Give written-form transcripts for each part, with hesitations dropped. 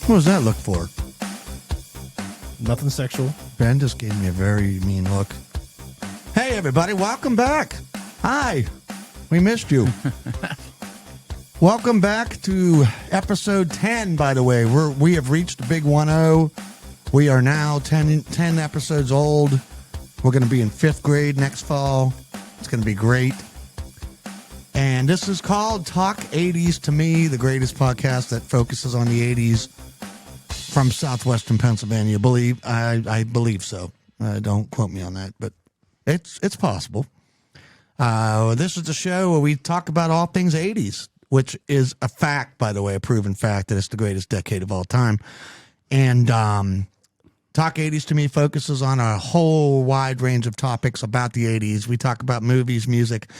What was that look for? Nothing sexual. Ben just gave me a very mean look. Hey, everybody. Welcome back. Hi. We missed you. Welcome back to episode 10, by the way. We have reached the big 1-0. We are now 10 episodes old. We're going to be in 5th grade next fall. It's going to be great. And this is called Talk 80's to Me, the greatest podcast that focuses on the 80s from southwestern Pennsylvania. I believe so. Don't quote me on that, but it's possible. This is the show where we talk about all things 80s, which is a fact, by the way, a proven fact that it's the greatest decade of all time. And Talk 80's to Me focuses on a whole wide range of topics about the 80s. We talk about movies, music,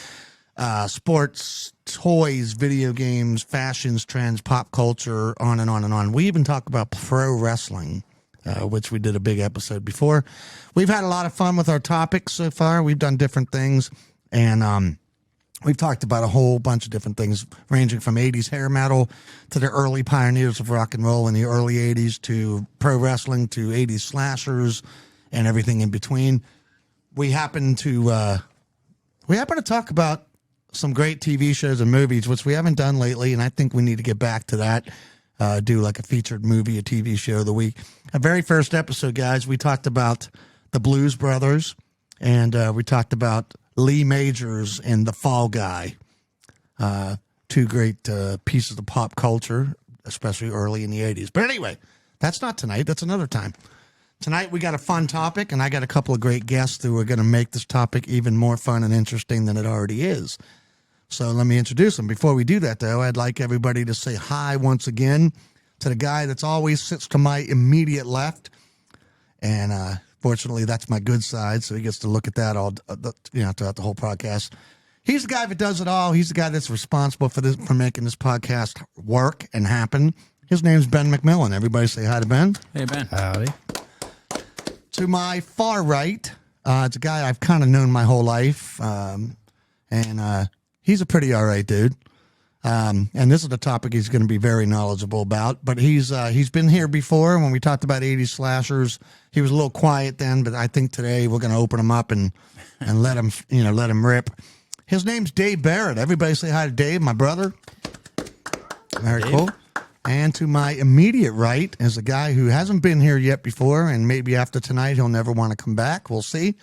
sports, toys, video games, fashions, trends, pop culture, on and on and on. We even talk about pro wrestling, which we did a big episode before. We've had a lot of fun with our topics so far. We've done different things, and we've talked about a whole bunch of different things, ranging from 80s hair metal to the early pioneers of rock and roll in the early 80s to pro wrestling to 80s slashers and everything in between. We happen to talk about some great TV shows and movies, which we haven't done lately, and I think we need to get back to that. Do like a featured movie, a TV show of the week. Our very first episode, guys, we talked about the Blues Brothers, and we talked about Lee Majors and The Fall Guy. Two great pieces of pop culture, especially early in the 80s. But anyway, that's not tonight. That's another time. Tonight we got a fun topic, and I got a couple of great guests who are going to make this topic even more fun and interesting than it already is. So let me introduce them. Before we do that, though, I'd like everybody to say hi once again to the guy that's always sits to my immediate left. And fortunately, that's my good side, so he gets to look at that all throughout the whole podcast. He's the guy that does it all. He's the guy that's responsible for making this podcast work and happen. His name's Ben McMillan. Everybody say hi to Ben. Hey, Ben. Howdy. To my far right, it's a guy I've kind of known my whole life, and he's a pretty all right dude. And this is the topic he's going to be very knowledgeable about. But he's been here before when we talked about 80s slashers. He was a little quiet then, but I think today we're going to open him up and let him rip. His name's Dave Barrett. Everybody say hi to Dave, my brother. Very cool. And to my immediate right is a guy who hasn't been here yet before, and maybe after tonight he'll never want to come back. We'll see.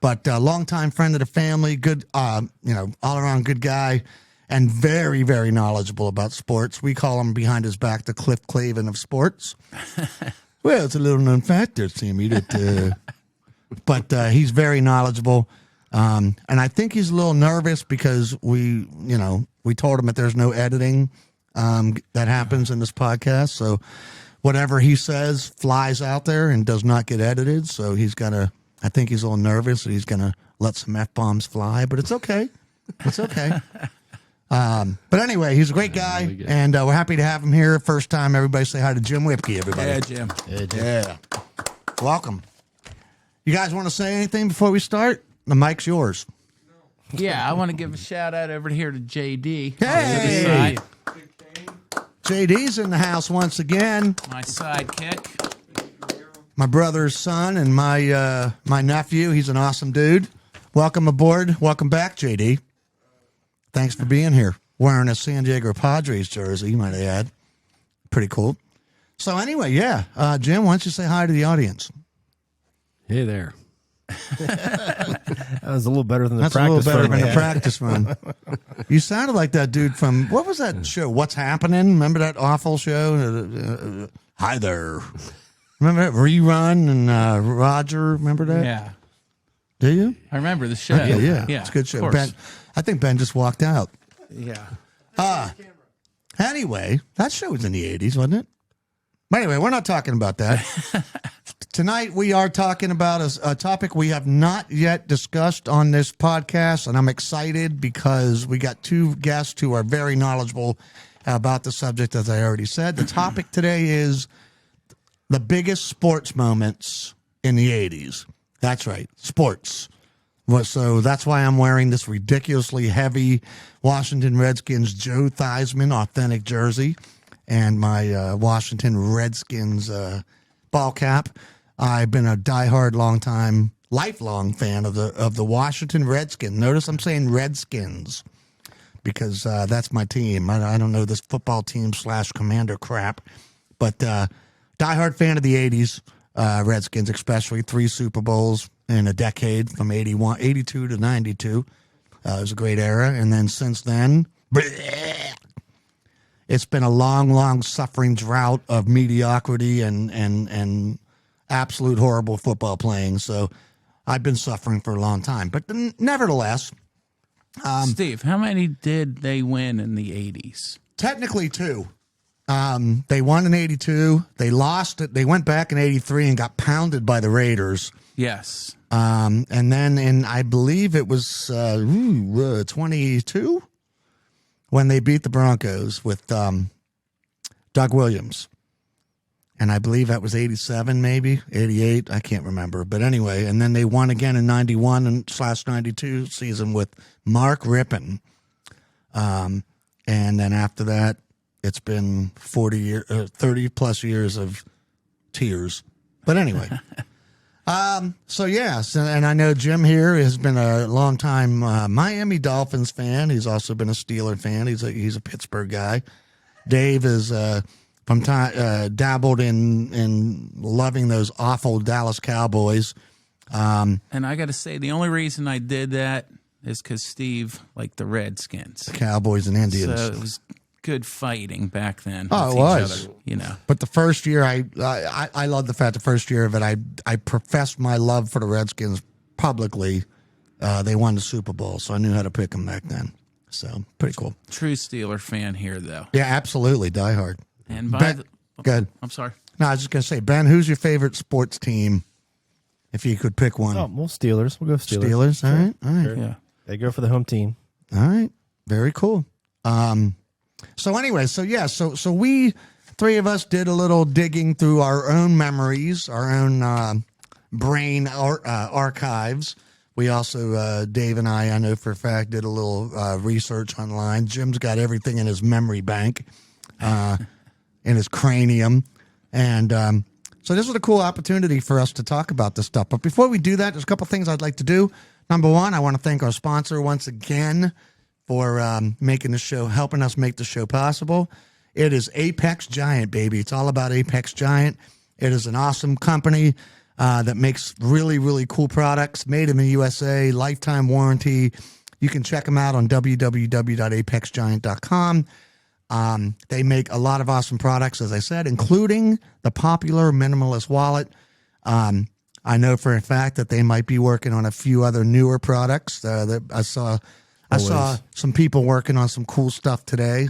But a longtime friend of the family, good, all-around good guy, and very, very knowledgeable about sports. We call him behind his back the Cliff Clavin of sports. Well, it's a little-known fact there, Sammy, but he's very knowledgeable. And I think he's a little nervous because we told him that there's no editing that happens in this podcast. So whatever he says flies out there and does not get edited. So I think he's a little nervous that he's going to let some F-bombs fly, but it's okay. It's okay. But anyway, he's a great guy, and we're happy to have him here. First time, everybody say hi to Jim Whipkey, everybody. Yeah, Jim. Yeah. Welcome. You guys want to say anything before we start? The mic's yours. Yeah, I want to give a shout out over here to JD. Hey! JD's in the house once again. My sidekick. My brother's son and my nephew. He's an awesome dude. Welcome aboard. Welcome back, JD. Thanks for being here. Wearing a San Diego Padres jersey, you might add. Pretty cool. So anyway, yeah. Jim, why don't you say hi to the audience? Hey there. That was a little better than the That's practice a little better run. than the practice run. You sounded like that dude from, what was that show? What's Happening? Remember that awful show? Hi there. Remember that Rerun and Roger? Remember that? Yeah. Do you? I remember the show. Yeah. It's a good show. Ben, I think Ben just walked out. Yeah. Anyway, that show was in the 80s, wasn't it? But anyway, we're not talking about that. Tonight, we are talking about a topic we have not yet discussed on this podcast, and I'm excited because we got two guests who are very knowledgeable about the subject, as I already said. The topic today is the biggest sports moments in the 80s. That's right, sports. So that's why I'm wearing this ridiculously heavy Washington Redskins Joe Theismann authentic jersey. and my Washington Redskins ball cap. I've been a diehard, lifelong fan of the Washington Redskins. Notice I'm saying Redskins because that's my team. I don't know this football team / commander crap, but diehard fan of the 80s Redskins, especially 3 Super Bowls in a decade from 82 to 92. It was a great era. And then since then, it's been a long suffering drought of mediocrity and absolute horrible football playing. So I've been suffering for a long time. But nevertheless, Steve, how many did they win in the 80s? Technically 2. They won in 82. They lost it. They went back in 83 and got pounded by the Raiders. Yes. And then I believe it was 22 when they beat the Broncos with Doug Williams. And I believe that was 87, maybe 88. I can't remember. But anyway, and then they won again in 91 / 92 season with Mark Rippon. And then after that, it's been 30 plus years of tears. But anyway, so yes, and I know Jim here has been a long time Miami Dolphins fan. He's also been a Steeler fan. He's a Pittsburgh guy. Dave is from time dabbled in loving those awful Dallas Cowboys. And I got to say, the only reason I did that is because Steve liked the Redskins, Cowboys and Indians. So it was good fighting back then. Oh, it with was. each other, you know. But the first year, I love the fact the first year of it, I professed my love for the Redskins publicly. They won the Super Bowl, so I knew how to pick them back then. So pretty cool. True Steeler fan here, though. Yeah, absolutely, diehard. And Good. I'm sorry. No, I was just gonna say, Ben, who's your favorite sports team? If you could pick one. Oh, well, Steelers. We'll go Steelers. Steelers. Sure. All right. Sure. Yeah. They go for the home team. All right. Very cool. So anyway, so we 3 of us did a little digging through our own memories, our own brain archives. We also, Dave and I know for a fact, did a little research online. Jim's got everything in his memory bank, in his cranium. And so this was a cool opportunity for us to talk about this stuff. But before we do that, there's a couple things I'd like to do. Number one, I want to thank our sponsor once again for making the show, helping us make the show possible. It is Apex Giant, baby. It's all about Apex Giant. It is an awesome company that makes really, really cool products, made in the USA, lifetime warranty. You can check them out on www.apexgiant.com. They make a lot of awesome products, as I said, including the popular minimalist wallet. I know for a fact that they might be working on a few other newer products. That I saw some people working on some cool stuff today.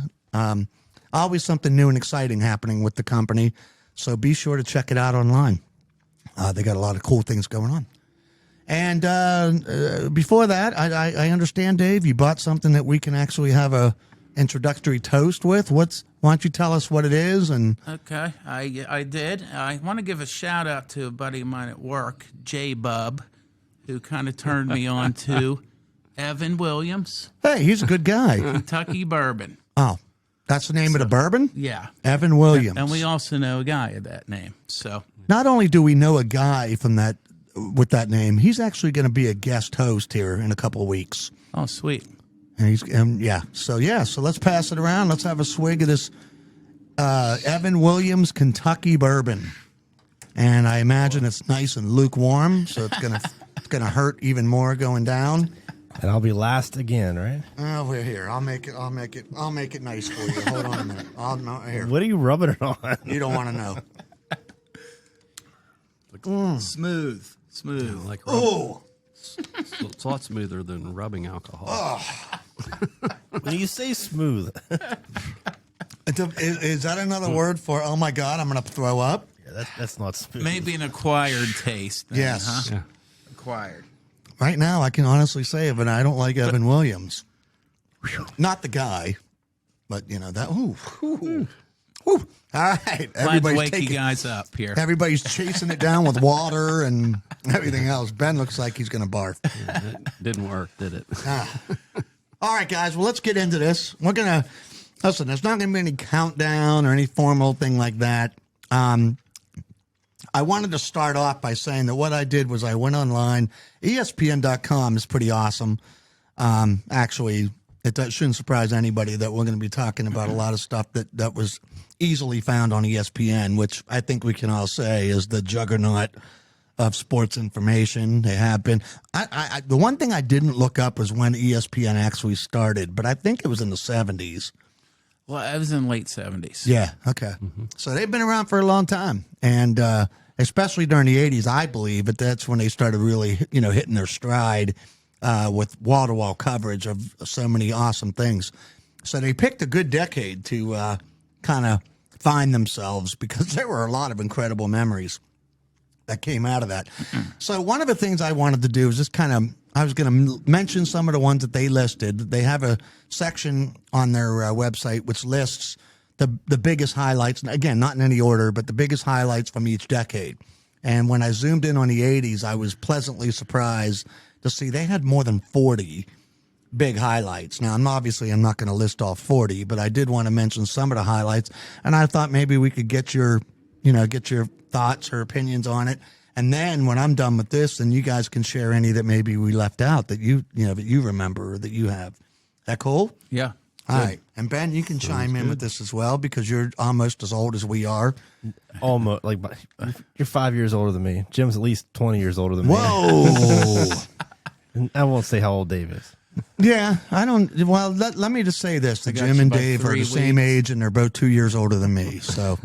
Always something new and exciting happening with the company. So be sure to check it out online. They got a lot of cool things going on. And before that, I understand, Dave, you bought something that we can actually have a introductory toast with. Why don't you tell us what it is? And okay, I did. I want to give a shout out to a buddy of mine at work, J Bub, who kind of turned me on to Evan Williams. Hey, he's a good guy. Kentucky bourbon. Oh, that's the name of the bourbon? Yeah. Evan Williams. And we also know a guy of that name. So not only do we know a guy from that with that name, he's actually going to be a guest host here in a couple of weeks. Oh, sweet. And he's So let's pass it around. Let's have a swig of this Evan Williams Kentucky bourbon. And I imagine it's nice and lukewarm, so it's gonna hurt even more going down. And I'll be last again, right? Oh, we're here. I'll make it nice for you. Hold on a minute. Here. What are you rubbing it on? You don't want to know. Smooth. Like Oh. it's a lot smoother than rubbing alcohol. Oh. When you say smooth, Is that another word for, oh my God, I'm going to throw up? yeah, that's not smooth. Maybe an acquired taste. Then, Yes. Huh? Yeah. Acquired. Right now, I can honestly say it, but I don't like Evan Williams. Not the guy, but that. Ooh. All right. Glad to wake you guys up here. Everybody's chasing it down with water and everything else. Ben looks like he's going to barf. It didn't work, did it? All right, guys. Well, let's get into this. We're going to Listen, there's not going to be any countdown or any formal thing like that. I wanted to start off by saying that what I did was I went online. ESPN.com is pretty awesome. Actually, shouldn't surprise anybody that we're going to be talking about a lot of stuff that was easily found on ESPN, which I think we can all say is the juggernaut of sports information. They have been. The one thing I didn't look up was when ESPN actually started, but I think it was in the 70s. Well, it was in late 70s. Yeah, okay. So they've been around for a long time, and especially during the 80s, I believe, but that's when they started really, hitting their stride with wall-to-wall coverage of so many awesome things. So they picked a good decade to kind of find themselves because there were a lot of incredible memories that came out of that. So one of the things I wanted to do is just I was going to mention some of the ones that they listed. They have a section on their website which lists the biggest highlights, again, not in any order, but the biggest highlights from each decade. And when I zoomed in on the 80s, I was pleasantly surprised to see they had more than 40 big highlights. Now, I'm not going to list all 40, but I did want to mention some of the highlights, and I thought maybe we could get your thoughts or opinions on it. And then when I'm done with this, then you guys can share any that maybe we left out that that you remember or that you have. That cool? Yeah. All right. And Ben, you can chime in with this as well because you're almost as old as we are. Almost you're 5 years older than me. Jim's at least 20 years older than me. Whoa. And I won't say how old Dave is. Yeah, I don't. Well, let me just say this: that got Jim you and by Dave are 3 the same weeks. age, and they're both 2 years older than me. So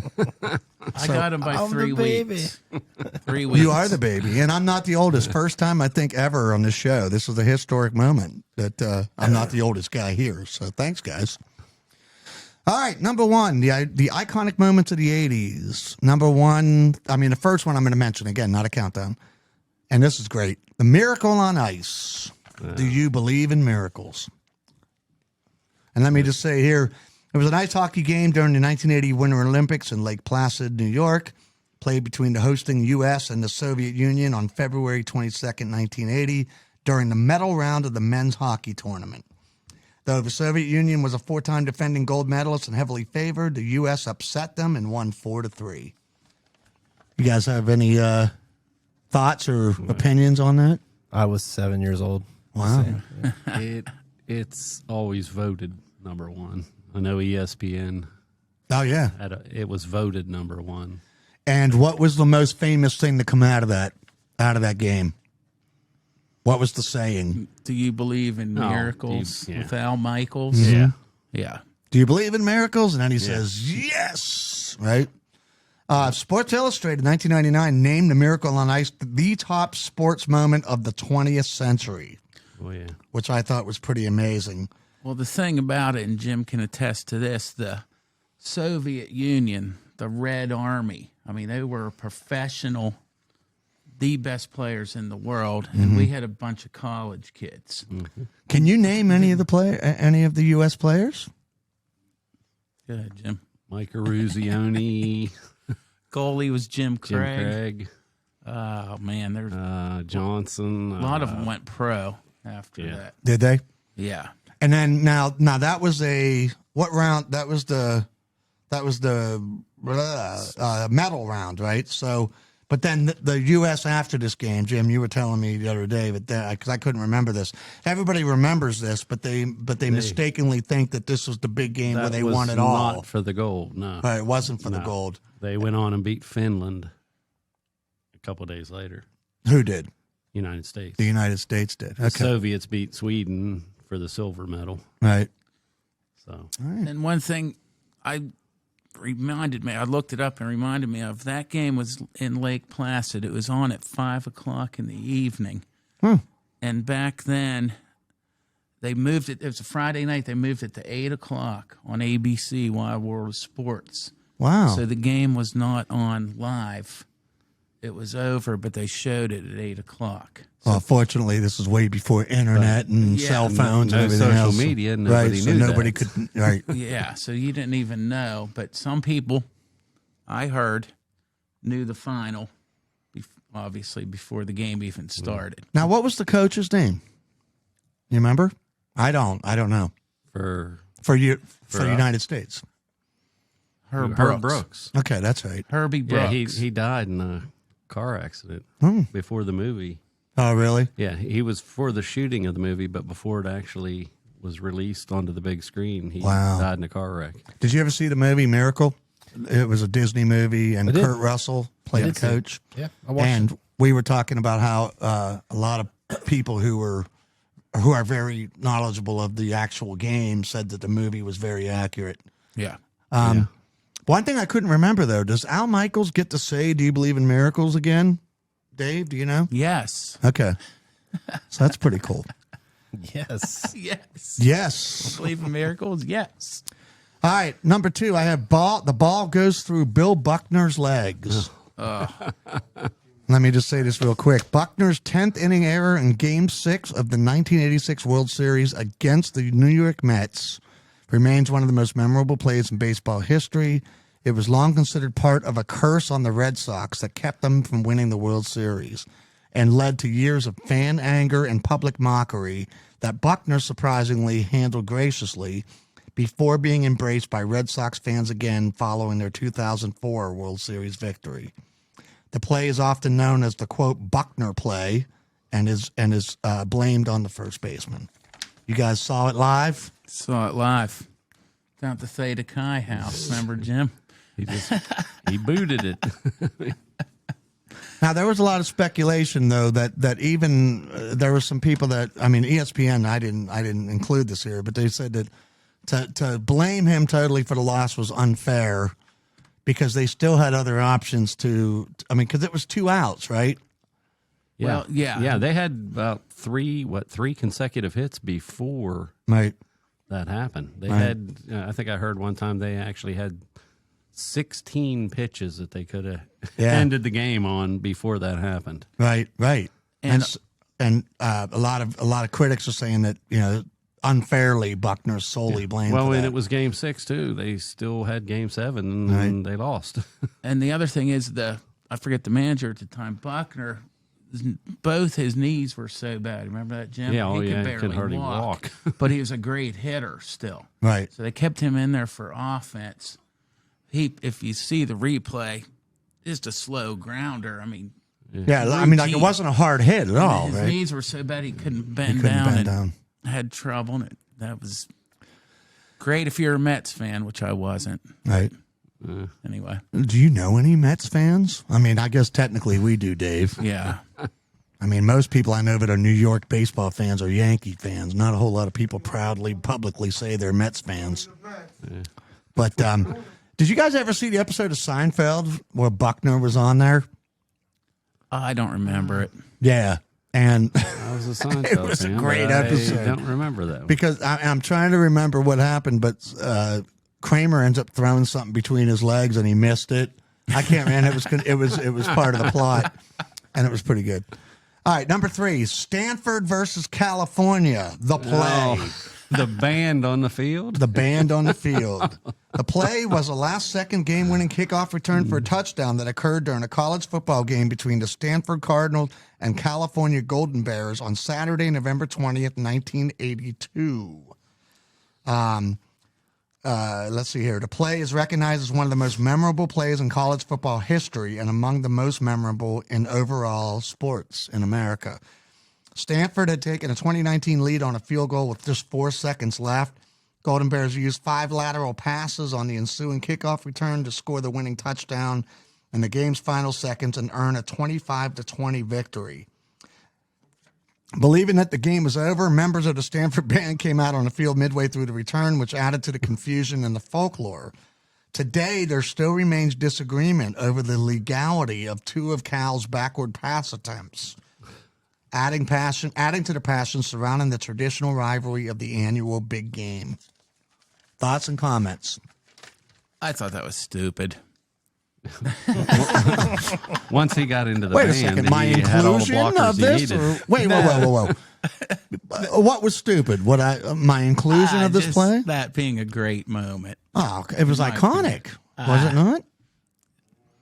I got him by I'm the 3 baby. weeks. 3 weeks. you are the baby, and I'm not the oldest. First time I think ever on this show. This is a historic moment that I'm not the oldest guy here. So thanks, guys. All right, number one, the iconic moments of the 80s. Number one, the first one I'm going to mention, again, not a countdown, and this is great. The Miracle on Ice. Do you believe in miracles? And let me just say here, it was an ice hockey game during the 1980 Winter Olympics in Lake Placid, New York, played between the hosting U.S. and the Soviet Union on February 22nd, 1980, during the medal round of the men's hockey tournament. Though the Soviet Union was a 4-time defending gold medalist and heavily favored, the U.S. upset them and won 4-3. You guys have any thoughts or opinions on that? I was 7 years old. Wow. It's always voted number one. I know ESPN Oh, yeah. it was voted number one. And what was the most famous thing to come out of that game? What was the saying? Do you believe in Oh, miracles yeah. with Al Michaels? Yeah. Yeah. Do you believe in miracles? And then he says, yes, right? Sports Illustrated, 1999, named the Miracle on Ice the top sports moment of the 20th century, Oh yeah. which I thought was pretty amazing. Well, the thing about it, and Jim can attest to this, the Soviet Union, the Red Army, they were professional, the best players in the world, and we had a bunch of college kids. Can you name any of the U.S. players? Go ahead, Jim. Mike Eruzione, Goalie was Jim Jim Craig. Craig, Oh, man, there's Johnson. a lot of them went pro after yeah. that. Did they? Yeah. And then now that was what round? That was the medal round, right? So, but then the U.S. after this game, Jim, you were telling me the other day, but because I couldn't remember this. Everybody remembers this, but they mistakenly think that this was the big game where they won it all. Not for the gold, no. But it wasn't for the No. gold. They went on and beat Finland a couple of days later. Who did? United States. The United States did. The Okay, Soviets beat Sweden for the silver medal. right. So And one thing I looked it up and reminded me of, that game was in Lake Placid. It was on at 5:00 in the evening. And back then, they moved it. It was a Friday night. They moved it to 8:00 on ABC, Wide World of Sports. Wow. So the game was not on live. It was over, but they showed it at 8:00. Well, fortunately, this was way before internet and Yeah, cell phones no and everything social else. media, right? nobody So knew nobody that. could. Right. Yeah, so you didn't even know. But some people, I heard, knew the final, obviously, before the game even started. Now, what was the coach's name? You remember? I don't know. for for you for the us. United States? Herb Brooks. Okay, that's right. Herbie Yeah, Brooks. he died in a car accident before the movie. Oh, really? Yeah, he was for the shooting of the movie, but before it actually was released onto the big screen, he died in a car wreck. Did you ever see the movie Miracle? It was a Disney movie, and did. Kurt Russell played the coach. Yeah, I watched And we were talking about how a lot of people who are very knowledgeable of the actual game said that the movie was very accurate. Yeah. One thing I couldn't remember, though, does Al Michaels get to say, "Do you believe in miracles?" again? Dave, do you know? Yes. Okay. So that's pretty cool. Yes. Yes. Yes. Believe in miracles? Yes. All right, number 2, I have the ball goes through Bill Buckner's legs. Let me just say this real quick. Buckner's 10th inning error in Game 6 of the 1986 World Series against the New York Mets remains one of the most memorable plays in baseball history. It was long considered part of a curse on the Red Sox that kept them from winning the World Series and led to years of fan anger and public mockery that Buckner surprisingly handled graciously before being embraced by Red Sox fans again following their 2004 World Series victory. The play is often known as the, quote, Buckner play and is blamed on the first baseman. You guys saw it live? Saw it live down at the Theta Chi house. Remember, Jim? He booted it. Now, there was a lot of speculation, though, that even there were some people that, I mean, ESPN, I didn't include this here, but they said that to blame him totally for the loss was unfair because they still had other options because it was 2 outs, right? Yeah. Well, yeah. Yeah, they had about three consecutive hits before Right. that happened. They Right. had, I think I heard one time they actually had 16 pitches that they could have ended the game on before that happened. Right. And- And a lot of critics are saying that, unfairly Buckner solely blamed Well, for and that. it was Game 6 too. They still had Game 7 and they lost. And the other thing is I forget the manager at the time, Buckner, both his knees were so bad. Remember that, Jim? Yeah, he could he barely could hardly walk. But he was a great hitter still. Right. So they kept him in there for offense. If you see the replay, just a slow grounder. I mean, Yeah, I mean, like it wasn't a hard hit at all, his right? knees were so bad he couldn't bend He couldn't down bend and down. had trouble. And that was great if you're a Mets fan, which I wasn't. Right. Anyway, Do you know any Mets fans? I mean, I guess technically we do, Dave. yeah. I mean, most people I know that are New York baseball fans are Yankee fans. Not a whole lot of people proudly, publicly say they're Mets fans. But did you guys ever see the episode of Seinfeld where Buckner was on there? I don't remember it. Yeah. And I was a Seinfeld was a fan, great but episode. I don't remember that one. because I'm trying to remember what happened, but Kramer ends up throwing something between his legs and he missed it. I can't remember. It was part of the plot, and it was pretty good. All right, number 3, Stanford versus California, the play. The band on the field? The band on the field. The play was a last-second game-winning kickoff return for a touchdown that occurred during a college football game between the Stanford Cardinals and California Golden Bears on Saturday, November 20th, 1982. Let's see here. The play is recognized as one of the most memorable plays in college football history and among the most memorable in overall sports in America. Stanford had taken a 2019 lead on a field goal with just 4 seconds left. Golden Bears used 5 lateral passes on the ensuing kickoff return to score the winning touchdown in the game's final seconds and earn a 25-20 victory. Believing that the game was over, members of the Stanford band came out on the field midway through the return, which added to the confusion and the folklore. Today, there still remains disagreement over the legality of 2 of Cal's backward pass attempts, adding to the passion surrounding the traditional rivalry of the annual big game. Thoughts and comments? I thought that was stupid. Once he got into the Wait band, a second. My he had all the inclusion blockers of he this? needed. Or, wait, whoa. What was stupid? My inclusion of this Just play? That being a great moment. Oh, it was my iconic, was it not?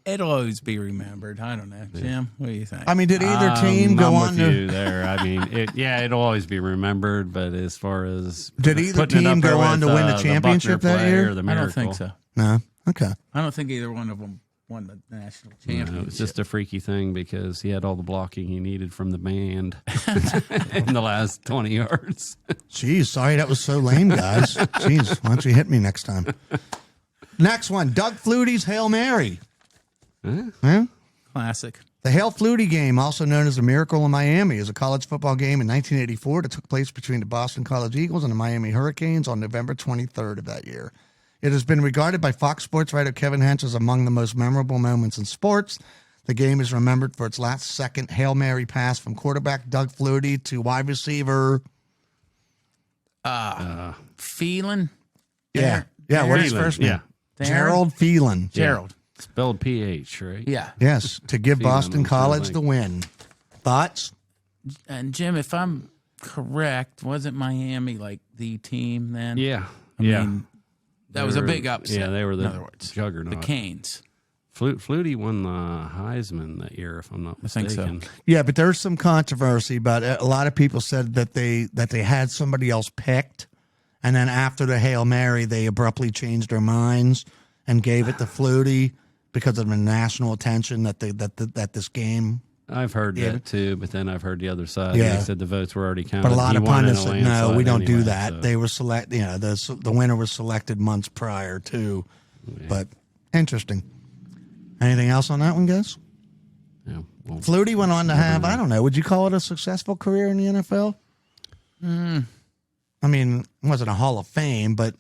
It'll always be remembered. I don't know, Jim. What do you think? I mean, did either team go I'm on with to? you there. I mean, it'll always be remembered. But as far as Did either putting it up team there go on with, to win the Buckner championship that play year? or the I don't Miracle, think so. No. Okay. I don't think either one of them won the national No, championship. it was just a freaky thing because he had all the blocking he needed from the band in the last 20 yards. Jeez, sorry that was so lame, guys. Jeez, why don't you hit me next time? Next one, Doug Flutie's Hail Mary. Huh? Classic. The Hail Flutie game, also known as the Miracle in Miami, is a college football game in 1984 that took place between the Boston College Eagles and the Miami Hurricanes on November 23rd of that year. It has been regarded by Fox Sports writer Kevin Hench as among the most memorable moments in sports. The game is remembered for its last second Hail Mary pass from quarterback Doug Flutie to wide receiver. Phelan? Yeah. What is his first name? Yeah. Gerald Phelan. Gerald. Spelled PH, right? Yeah. Yes, to give Phelan, Boston I'm College trying to the win. Thoughts? And Jim, if I'm correct, wasn't Miami like the team then? Yeah. I mean, that was a big upset. Yeah, they were in the other words, juggernaut. the Canes. Flutie won the Heisman that year, if I'm not I think mistaken. so. Yeah, but there's some controversy about it. A lot of people said that they had somebody else picked, and then after the Hail Mary, they abruptly changed their minds and gave it to Flutie because of the national attention that this game. I've heard that too, but then I've heard the other side. Yeah. They said the votes were already counted. But a lot He of won in pundits a said, no, landslide we don't do anyway, that. so. They were the winner was selected months prior too. But interesting. Anything else on that one, guys? Yeah, well, Flutie went on to have, I don't know, would you call it a successful career in the NFL? I mean, it wasn't a Hall of Fame, but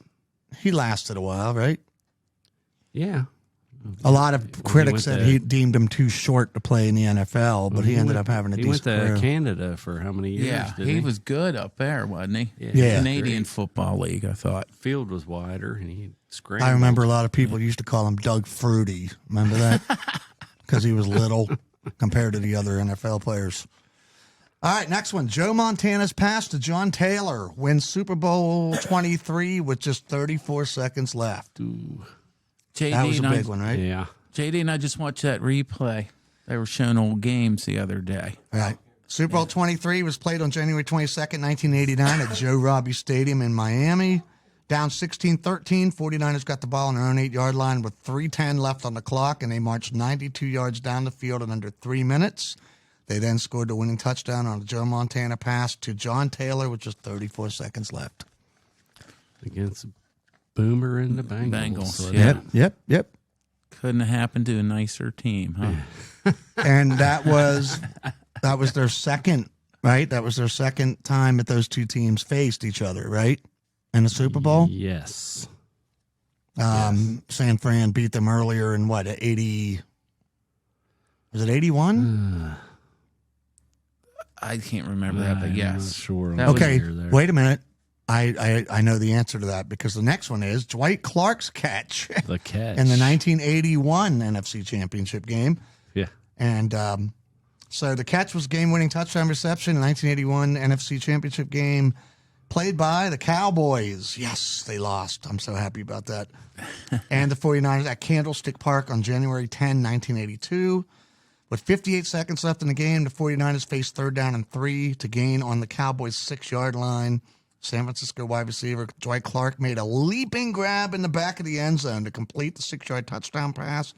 he lasted a while, right? yeah. A lot of critics said to- he deemed him too short to play in the NFL, but he ended up having a He decent went to career. Canada for how many years? Yeah, didn't he was good up there, wasn't he? Yeah. Canadian Football League, I thought. Field was wider, and he scrambled. I remember a lot of people used to call him Doug Fruity. Remember that? Because he was little compared to the other NFL players. All right, next one. Joe Montana's pass to John Taylor wins Super Bowl 23 with just 34 seconds left. JD That was a and big one, right? Yeah. JD and I just watched that replay. They were showing old games the other day. All right. Super Bowl 23 was played on January 22nd, 1989 at Joe Robbie Stadium in Miami. Down 16-13, 49ers got the ball on their own 8-yard line with 3:10 left on the clock, and they marched 92 yards down the field in under 3 minutes. They then scored the winning touchdown on a Joe Montana pass to John Taylor with just 34 seconds left. Against Boomer and the Bengals. Bengals, So yeah. Yep. Couldn't have happened to a nicer team, huh? And that was their second, right? That was their second time that those two teams faced each other, right? In the Super Bowl. Yes. San Fran beat them earlier in what, 80? Was it 81? I can't remember that, but I'm yes. not sure. That was Okay, Here, there. wait a minute. I know the answer to that because the next one is Dwight Clark's catch The catch. in the 1981 NFC Championship game. Yeah. And so the catch was game-winning touchdown reception in the 1981 NFC Championship game played by the Cowboys. Yes, they lost. I'm so happy about that. And the 49ers at Candlestick Park on January 10, 1982. With 58 seconds left in the game, the 49ers faced 3rd down and 3 to gain on the Cowboys' 6-yard line. San Francisco wide receiver Dwight Clark made a leaping grab in the back of the end zone to complete the 6-yard touchdown pass,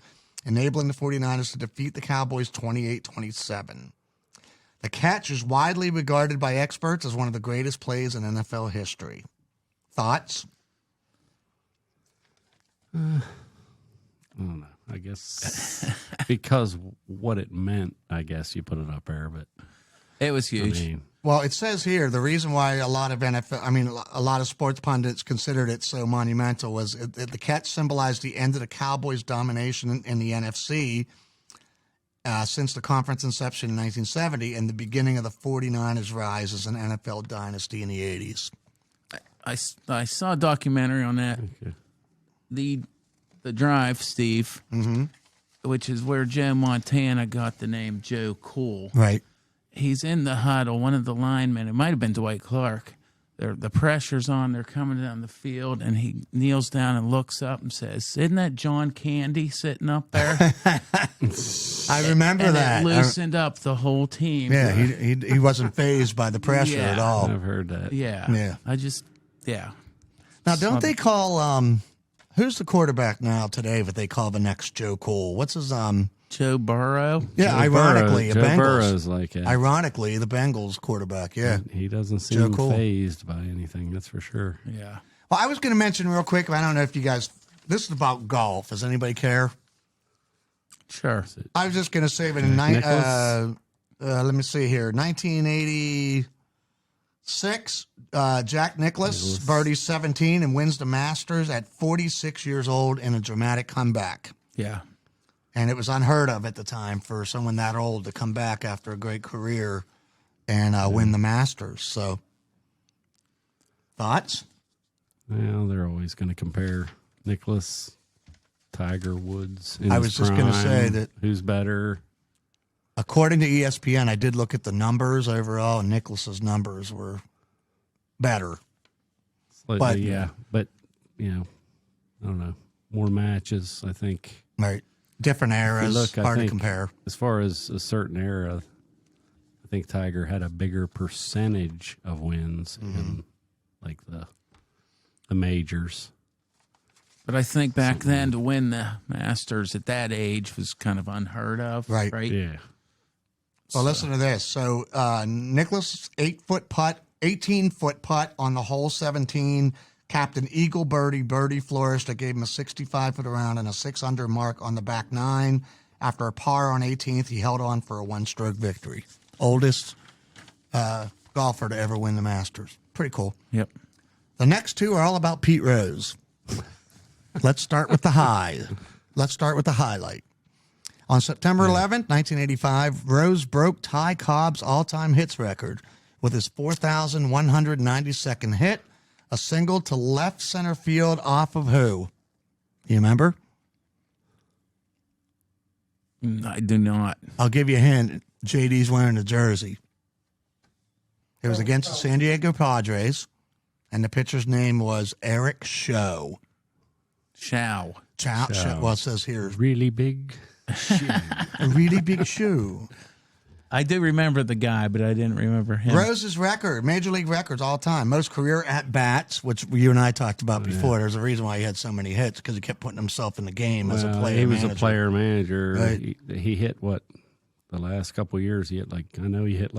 enabling the 49ers to defeat the Cowboys 28-27. The catch is widely regarded by experts as one of the greatest plays in NFL history. Thoughts? I don't know. I guess because what it meant, I guess you put it up there, but It was I huge. mean, Well, it says here the reason why a lot of sports pundits considered it so monumental was the catch symbolized the end of the Cowboys' domination in the NFC since the conference inception in 1970 and the beginning of the 49ers' rise as an NFL dynasty in the 80s. I saw a documentary on that. okay. The Drive, Steve, which is where Joe Montana got the name Joe Cool. Right. He's in the huddle. One of the linemen, it might have been Dwight Clark, the pressure's on. They're coming down the field, and he kneels down and looks up and says, "Isn't that John Candy sitting up there?" I remember and that. It loosened up the whole team. Yeah, he wasn't phased by the pressure at all. I've heard that. Yeah. Now, don't they call who's the quarterback now today that they call the next Joe Cool? What's his Joe Burrow? Yeah, ironically, Joe the Bengals. Burrow's like ironically, the Bengals quarterback, yeah. He doesn't seem fazed by anything, that's for sure. Yeah. Well, I was going to mention real quick, I don't know if you guys, this is about golf. Does anybody care? Sure. I was just going to say that in, let me see here, 1986, Jack Nicklaus birdies 17 and wins the Masters at 46 years old in a dramatic comeback. Yeah. And it was unheard of at the time for someone that old to come back after a great career and win the Masters. So, thoughts? Well, they're always going to compare Nicklaus, Tiger Woods. I was just going to say that. Who's better? According to ESPN, I did look at the numbers overall, and Nicklaus's numbers were better. Slightly, yeah. But, I don't know. More matches, I think. Right. Different eras, hard to compare. As far as a certain era, I think Tiger had a bigger percentage of wins in like the majors. But I think back then to win the Masters at that age was kind of unheard of. Right. Yeah. Well, listen to this. So Nicklaus 18-foot putt on the hole 17. Captain Eagle birdie flourished that gave him a 65-foot round and a 6-under mark on the back nine. After a par on 18th, he held on for a one-stroke victory. Oldest golfer to ever win the Masters. Pretty cool. Yep. The next two are all about Pete Rose. Let's start with the high. Let's start with the highlight. On September 11th, 1985, Rose broke Ty Cobb's all-time hits record with his 4,192nd hit. A single to left center field off of who? You remember? I do not. I'll give you a hint. JD's wearing a jersey. It was against the San Diego Padres, and the pitcher's name was Eric Show. Chow. Well, it says here. Really big shoe. A really big shoe. I do remember the guy, but I didn't remember him. Rose's record, Major League records all time. Most career at-bats, which you and I talked about before. There's a reason why he had so many hits, because he kept putting himself in the game as a player manager. He was a player manager. Right. He hit what? The last couple of years, he hit he hit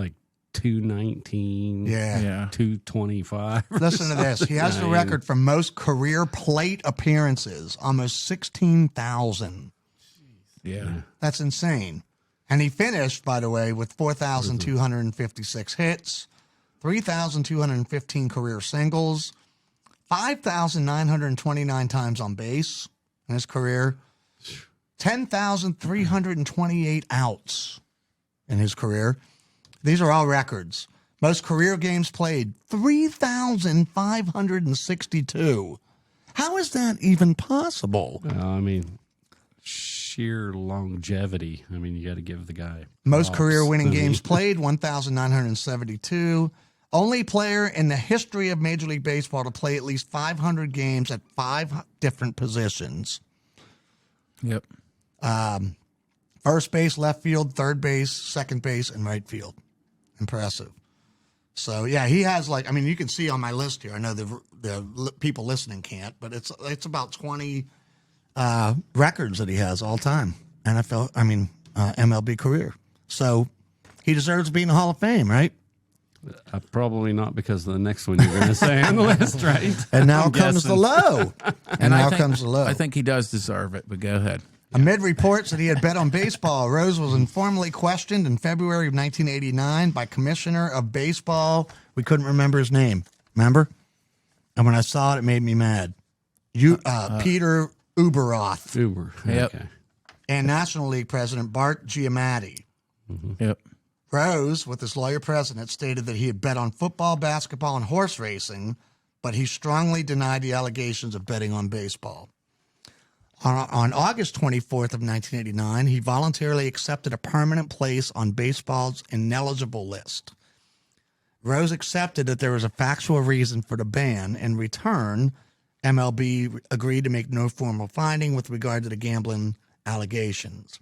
219, Yeah. 225. Listen to this. He has the record for most career plate appearances, almost 16,000. Yeah. That's insane. And he finished, by the way, with 4,256 hits, 3,215 career singles, 5,929 times on base in his career, 10,328 outs in his career. These are all records. Most career games played, 3,562. How is that even possible? Sheer longevity. You got to give the guy Most career winning games played, 1,972. Only player in the history of Major League Baseball to play at least 500 games at 5 different positions. Yep. First base, left field, third base, second base, and right field. Impressive. So, yeah, he has you can see on my list here. I know the people listening can't, but it's about 20 records that he has all time. MLB career. So he deserves to be in the Hall of Fame, right? Probably not, because of the next one you're going to say on the list, right? And now comes the low. I think he does deserve it, but go ahead. Amid reports that he had bet on baseball, Rose was informally questioned in February of 1989 by Commissioner of Baseball. We couldn't remember his name. Remember? And when I saw it made me mad. Peter Uberoth. Yep. Okay. And National League President Bart Giamatti. Mm-hmm. Yep. Rose, with his lawyer president, stated that he had bet on football, basketball, and horse racing, but he strongly denied the allegations of betting on baseball. On August 24th of 1989, he voluntarily accepted a permanent place on baseball's ineligible list. Rose accepted that there was a factual reason for the ban. In return, MLB agreed to make no formal finding with regard to the gambling allegations.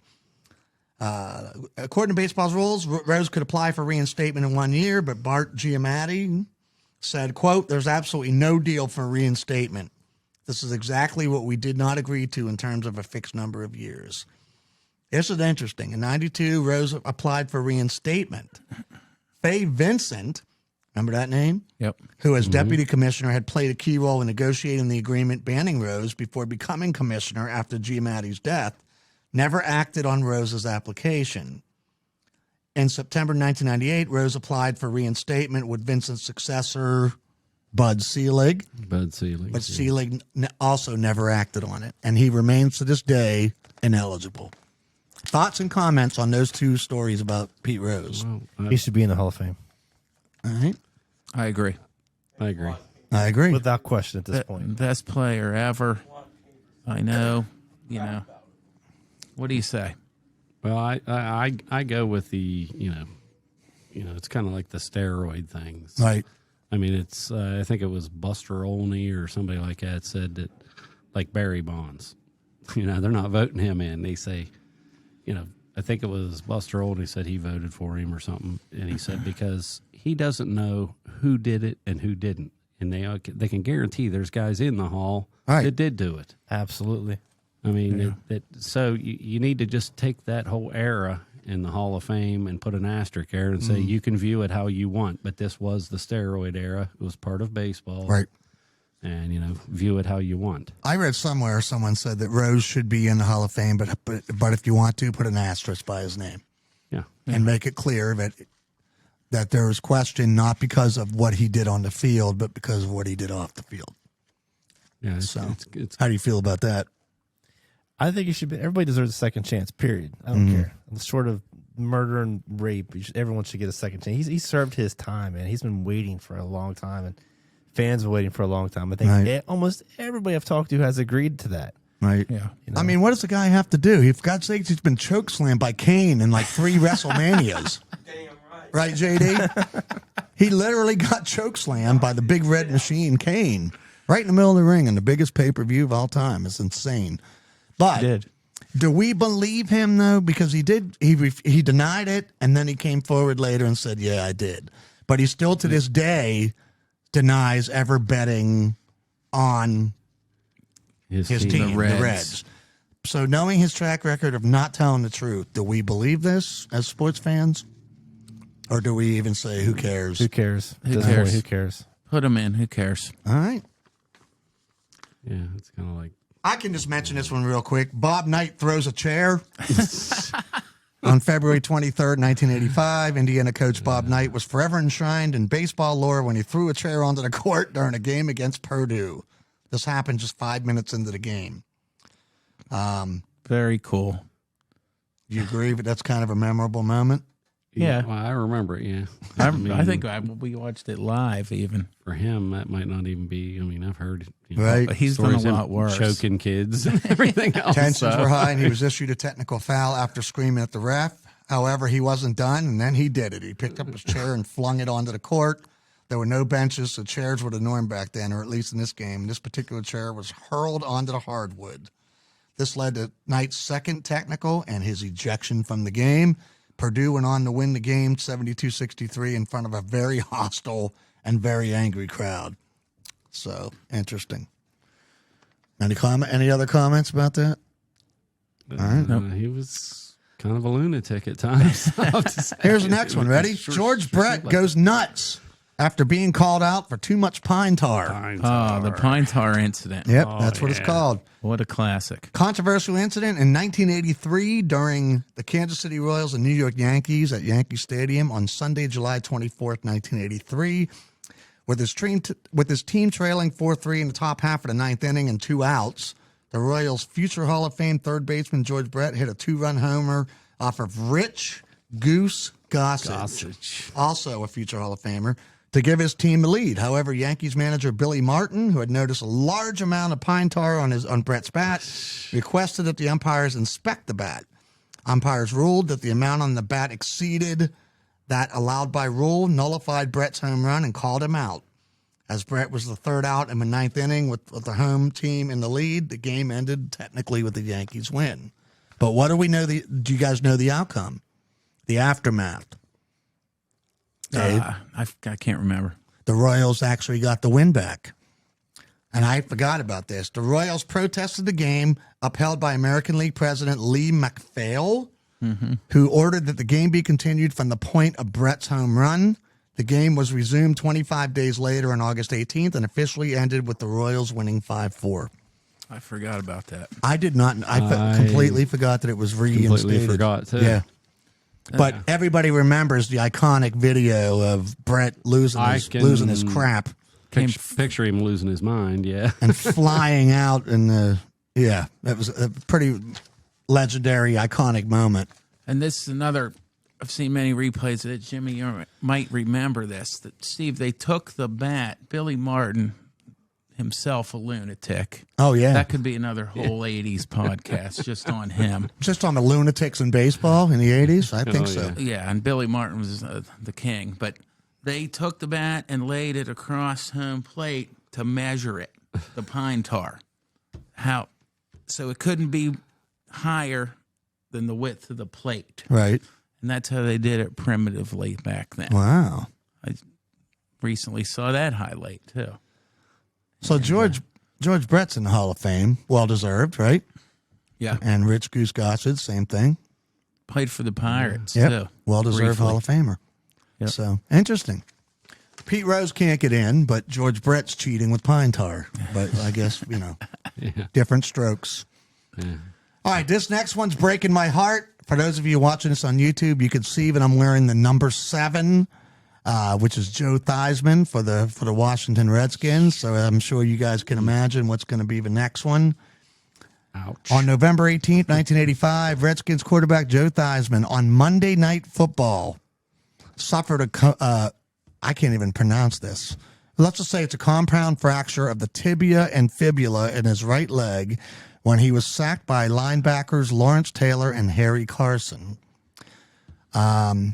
According to baseball's rules, Rose could apply for reinstatement in 1 year, but Bart Giamatti said, quote, "There's absolutely no deal for reinstatement. This is exactly what we did not agree to in terms of a fixed number of years." This is interesting. In 92, Rose applied for reinstatement. Faye Vincent, remember that name? Yep. Who, as deputy commissioner, had played a key role in negotiating the agreement banning Rose before becoming commissioner after Giamatti's death, never acted on Rose's application. In September 1998, Rose applied for reinstatement with Vincent's successor, Bud Selig. Bud Selig. But Selig also never acted on it, and he remains to this day ineligible. Thoughts and comments on those two stories about Pete Rose? He should be in the Hall of Fame. All right. I agree. I agree. I agree. Without question at this point. Best player ever. I know. You know. What do you say? Well, I go with the it's kind of like the steroid things, Right. I mean, it's I think it was Buster Olney or somebody like that said that, like Barry Bonds, they're not voting him in. They say, I think it was Buster Olney said he voted for him or something, and he said because he doesn't know who did it and who didn't, and they can guarantee there's guys in the hall Right. that did do it. Absolutely. I mean, so you need to just take that whole era in the Hall of Fame and put an asterisk there and say you can view it how you want, but this was the steroid era. It was part of baseball. Right. And, view it how you want. I read somewhere someone said that Rose should be in the Hall of Fame, but if you want to, put an asterisk by his name. Yeah. And make it clear that there was question not because of what he did on the field, but because of what he did off the field. Yeah. It's how do you feel about that? I think you should be. Everybody deserves a second chance. Period. I don't care. Short of murder and rape, everyone should get a second chance. He served his time, man. He's been waiting for a long time, and fans have been waiting for a long time. I think almost everybody I've talked to has agreed to that. Right. Yeah. I mean, what does the guy have to do? For God's sakes, he's been chokeslammed by Kane in like 3 WrestleManias. Damn right. Right, JD? He literally got chokeslammed by the big red machine, Kane, right in the middle of the ring in the biggest pay-per-view of all time. It's insane. But He did. do we believe him, though? Because he denied it, and then he came forward later and said, yeah, I did. But he still, to this day, denies ever betting on his team, the Reds. So knowing his track record of not telling the truth, do we believe this as sports fans? Or do we even say, who cares? Who cares? Who cares? Who cares? Put him in. Who cares? All right. Yeah, it's kind of like. I can just mention this one real quick. Bob Knight throws a chair. On February 23rd, 1985, Indiana coach Bob Knight was forever enshrined in baseball lore when he threw a chair onto the court during a game against Purdue. This happened just 5 minutes into the game. Very cool. Do you agree that that's kind of a memorable moment? Yeah. Well, I remember it, yeah. I think we watched it live even. For him, that might not even be, I've heard Right. But he's done a stories of lot worse. choking kids and everything else. Tensions were high, and he was issued a technical foul after screaming at the ref. However, he wasn't done, and then he did it. He picked up his chair and flung it onto the court. There were no benches, so chairs were the norm back then, or at least in this game. This particular chair was hurled onto the hardwood. This led to Knight's second technical and his ejection from the game. Purdue went on to win the game 72-63 in front of a very hostile and very angry crowd. So, interesting. Any other comments about that? He was kind of a lunatic at times. Here's the next one. Ready? George Brett goes nuts after being called out for too much pine tar. The pine tar incident. Yep, that's what it's called. What a classic. Controversial incident in 1983 during the Kansas City Royals and New York Yankees at Yankee Stadium on Sunday, July 24th, 1983. With his team trailing 4-3 in the top half of the ninth inning and 2 outs, the Royals' future Hall of Fame third baseman George Brett hit a 2-run homer off of Rich Goose Gossage, also a future Hall of Famer, to give his team the lead. However, Yankees manager Billy Martin, who had noticed a large amount of pine tar on Brett's bat, requested that the umpires inspect the bat. Umpires ruled that the amount on the bat exceeded that, allowed by rule, nullified Brett's home run and called him out. As Brett was the third out in the ninth inning with the home team in the lead, the game ended technically with the Yankees win. But what do we know? Do you guys know the outcome? The aftermath? I can't remember. The Royals actually got the win back. And I forgot about this. The Royals protested the game, upheld by American League President Lee MacPhail, who ordered that the game be continued from the point of Brett's home run. The game was resumed 25 days later on August 18th and officially ended with the Royals winning 5-4. I forgot about that. I did not. I completely forgot that it was reinstated. Completely forgot, too. Yeah. But everybody remembers the iconic video of Brett losing his crap. Picture him losing his mind, yeah. And flying out in the, that was a pretty legendary, iconic moment. And this is another, I've seen many replays of it. Jimmy, you might remember this, that Steve, they took the bat, Billy Martin, himself a lunatic. Oh, yeah. That could be another whole 80s podcast just on him. Just on the lunatics in baseball in the 80s? I think so. Yeah, and Billy Martin was the king. But they took the bat and laid it across home plate to measure it, the pine tar. So it couldn't be higher than the width of the plate. Right. And that's how they did it primitively back then. Wow. I recently saw that highlight, too. So George Brett's in the Hall of Fame. Well-deserved, right? Yeah. And Rich Goose Gossett, same thing. Played for the Pirates, Yep. too. Well-deserved Briefly. Hall of Famer. Yep. So, interesting. Pete Rose can't get in, but George Brett's cheating with pine tar. But I guess, different strokes. Yeah. All right, this next one's breaking my heart. For those of you watching this on YouTube, you can see that I'm wearing the number 7, which is Joe Theismann for the Washington Redskins. So I'm sure you guys can imagine what's going to be the next one. Ouch. On November 18th, 1985, Redskins quarterback Joe Theismann on Monday Night Football suffered I can't even pronounce this. Let's just say it's a compound fracture of the tibia and fibula in his right leg when he was sacked by linebackers Lawrence Taylor and Harry Carson. The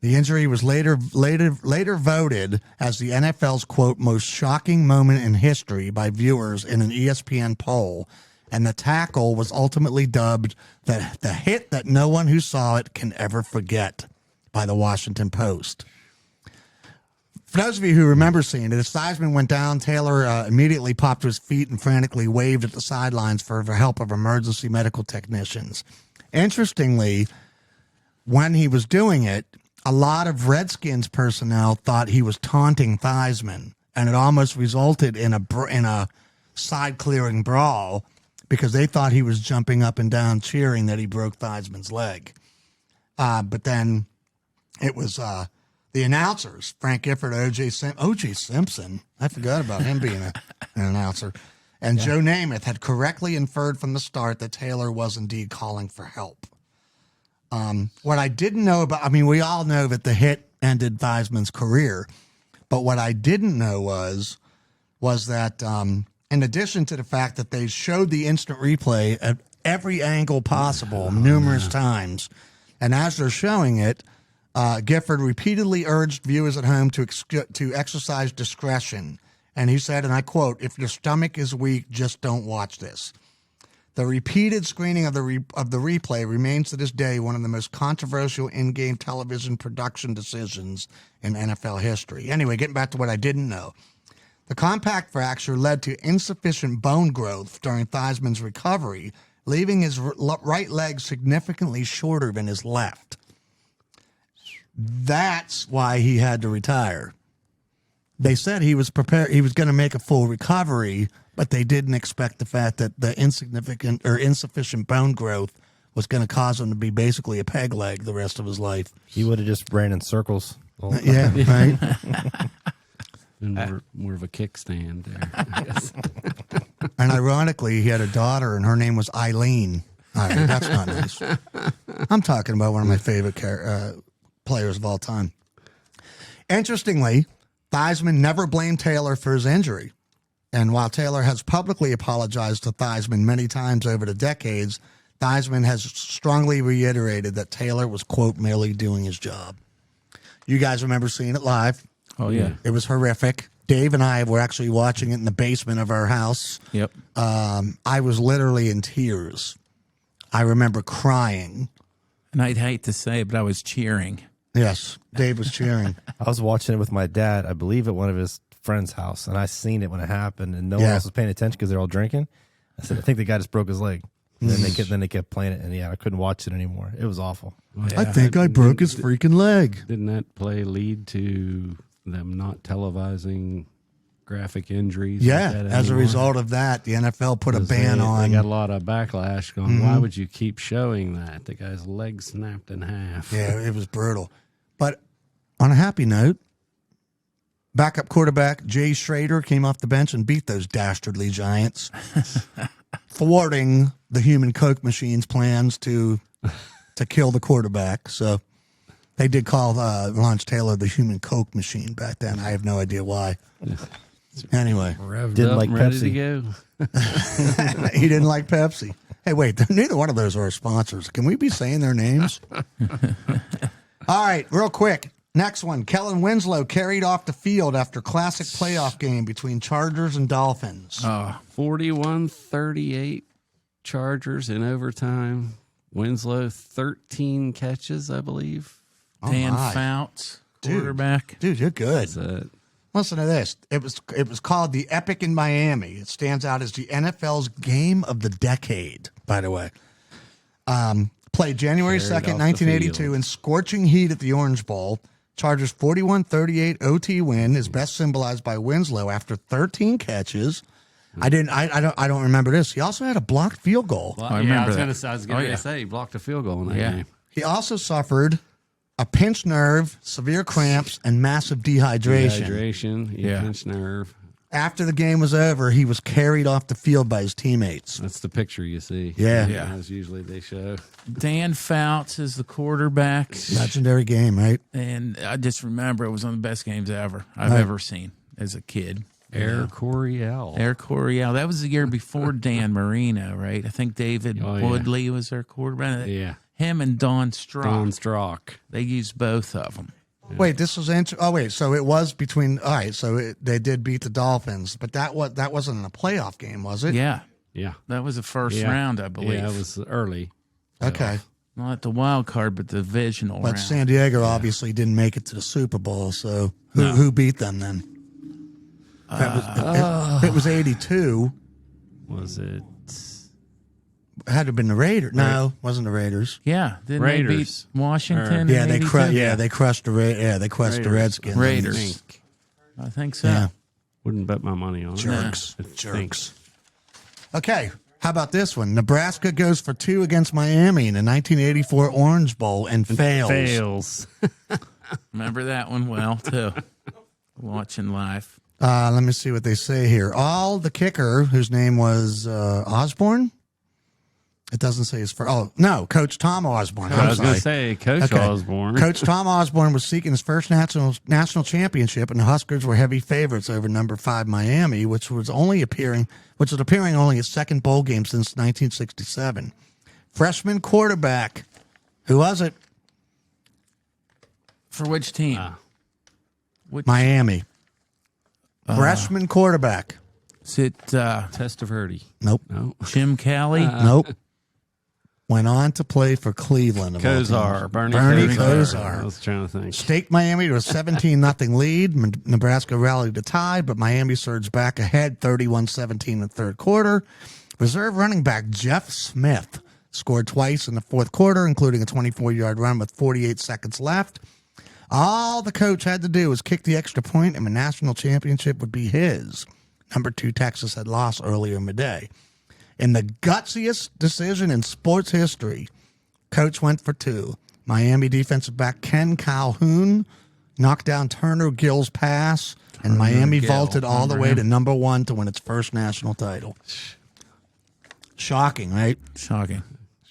injury was later voted as the NFL's, quote, most shocking moment in history by viewers in an ESPN poll, and the tackle was ultimately dubbed the hit that no one who saw it can ever forget by the Washington Post. For those of you who remember seeing it, as Theismann went down, Taylor immediately popped to his feet and frantically waved at the sidelines for the help of emergency medical technicians. Interestingly, when he was doing it, a lot of Redskins personnel thought he was taunting Theismann, and it almost resulted in a side-clearing brawl because they thought he was jumping up and down cheering that he broke Theismann's leg. But then it was the announcers, Frank Gifford, O.J. Simpson. I forgot about him being an announcer. And Joe Namath had correctly inferred from the start that Taylor was indeed calling for help. What I didn't know about, we all know that the hit ended Theismann's career, but what I didn't know was that in addition to the fact that they showed the instant replay at every angle possible numerous times, and as they're showing it, Gifford repeatedly urged viewers at home to exercise discretion. And he said, and I quote, "If your stomach is weak, just don't watch this." The repeated screening of the replay remains to this day one of the most controversial in-game television production decisions in NFL history. Anyway, getting back to what I didn't know. The compact fracture led to insufficient bone growth during Theismann's recovery, leaving his right leg significantly shorter than his left. That's why he had to retire. They said he was prepared, he was going to make a full recovery, but they didn't expect the fact that the insufficient bone growth was going to cause him to be basically a peg leg the rest of his life. He would have just ran in circles. Yeah, right. And more of a kickstand there, I guess. And ironically, he had a daughter, and her name was Eileen. All right, that's not nice. I'm talking about one of my favorite players of all time. Interestingly, Theismann never blamed Taylor for his injury. And while Taylor has publicly apologized to Theismann many times over the decades, Theismann has strongly reiterated that Taylor was, quote, merely doing his job. You guys remember seeing it live. Oh, yeah. It was horrific. Dave and I were actually watching it in the basement of our house. Yep. I was literally in tears. I remember crying. And I'd hate to say it, but I was cheering. Yes, Dave was cheering. I was watching it with my dad, I believe at one of his friend's house, and I seen it when it happened, and no one else was paying attention because they're all drinking. I said, I think the guy just broke his leg. And then they kept playing it, and I couldn't watch it anymore. It was awful. I think I broke his freaking leg. Didn't that play lead to them not televising graphic injuries? Yeah, like that as a anymore? result of that, the NFL put a ban on. They got a lot of backlash going, why would you keep showing that? The guy's leg snapped in half. Yeah, it was brutal. But on a happy note, backup quarterback Jay Schrader came off the bench and beat those dastardly Giants, thwarting the human Coke machine's plans to kill the quarterback. So they did call Lawrence Taylor the human Coke machine back then. I have no idea why. Anyway, Revved Didn't up like and ready to Pepsi. go. he didn't like Pepsi. Hey, wait, neither one of those are our sponsors. Can we be saying their names? All right, real quick. Next one. Kellen Winslow carried off the field after classic playoff game between Chargers and Dolphins. 41-38 Chargers in overtime. Winslow, 13 catches, I believe. Dan my. Fouts, quarterback. Dude, you're good. That's it. Listen to this. It was called the Epic in Miami. It stands out as the NFL's game of the decade, by the way. Played January Carried 2nd, off the 1982 field. in scorching heat at the Orange Bowl. Chargers 41-38 OT win is best symbolized by Winslow after 13 catches. I don't remember this. He also had a blocked field goal. Well, I remember I that. was going to say, he blocked a field goal in that Yeah. game. He also suffered a pinched nerve, severe cramps, and massive dehydration. Dehydration, Yeah. pinched nerve. After the game was over, he was carried off the field by his teammates. That's the picture you see. Yeah. Yeah. As usually they show. Dan Fouts is the quarterback. Legendary game, right? And I just remember it was one of the best games I've ever seen as a kid. Air Coryell. Air Coryell. That was the year before Dan Marino, right? I think David Oh, yeah. Woodley was their quarterback. Yeah. Him and Don Strock. Don Strock. They used both of them. Wait, this was oh wait, so it was between. All right, so they did beat the Dolphins, but that wasn't in a playoff game, was it? Yeah. Yeah. That was the first Yeah. round, I believe. Yeah, it was early. Okay, Not the wild card, but the divisional but round. San Diego obviously didn't make it to the Super Bowl. So who beat them then? It was 82. Was it It had to have been the Raiders. No, wasn't the Raiders. Yeah. Didn't they beat Raiders. Washington? Yeah, in they 82? crushed the Redskins. Raiders. I think so. Yeah. Wouldn't bet my money on it. Jerks. I think. Jerks. Okay, how about this one? Nebraska goes for 2 against Miami in the 1984 Orange Bowl and fails. Fails. Remember that one well, too. Watching live. Let me see what they say here. All the kicker, whose name was Osborne. It doesn't say his first. Oh no, Coach Tom Osborne. I I'm was going sorry. to say, Coach Okay. Osborne. Coach Tom Osborne was seeking his first national championship, and the Huskers were heavy favorites over number 5 Miami, which was appearing only its second bowl game since 1967. Freshman quarterback, who was it? For which team? Which, Miami. Freshman quarterback. is it Testaverde. Nope. No. Jim Kelly? Nope. Went on to play for Cleveland. of all teams. Kozar. Bernie Kosar. I was trying to think. Staked Miami to a 17-0 lead. Nebraska rallied the tide, but Miami surged back ahead 31-17 in the third quarter. Reserve running back Jeff Smith scored twice in the fourth quarter, including a 24-yard run with 48 seconds left. All the coach had to do was kick the extra point, and the national championship would be his. Number 2 Texas had lost earlier in the day. In the gutsiest decision in sports history, coach went for 2. Miami defensive back Ken Calhoun knocked down Turner Gill's pass, and Miami Gill, vaulted all the remember way him. to number 1 to win its first national title. Shocking, right? Shocking.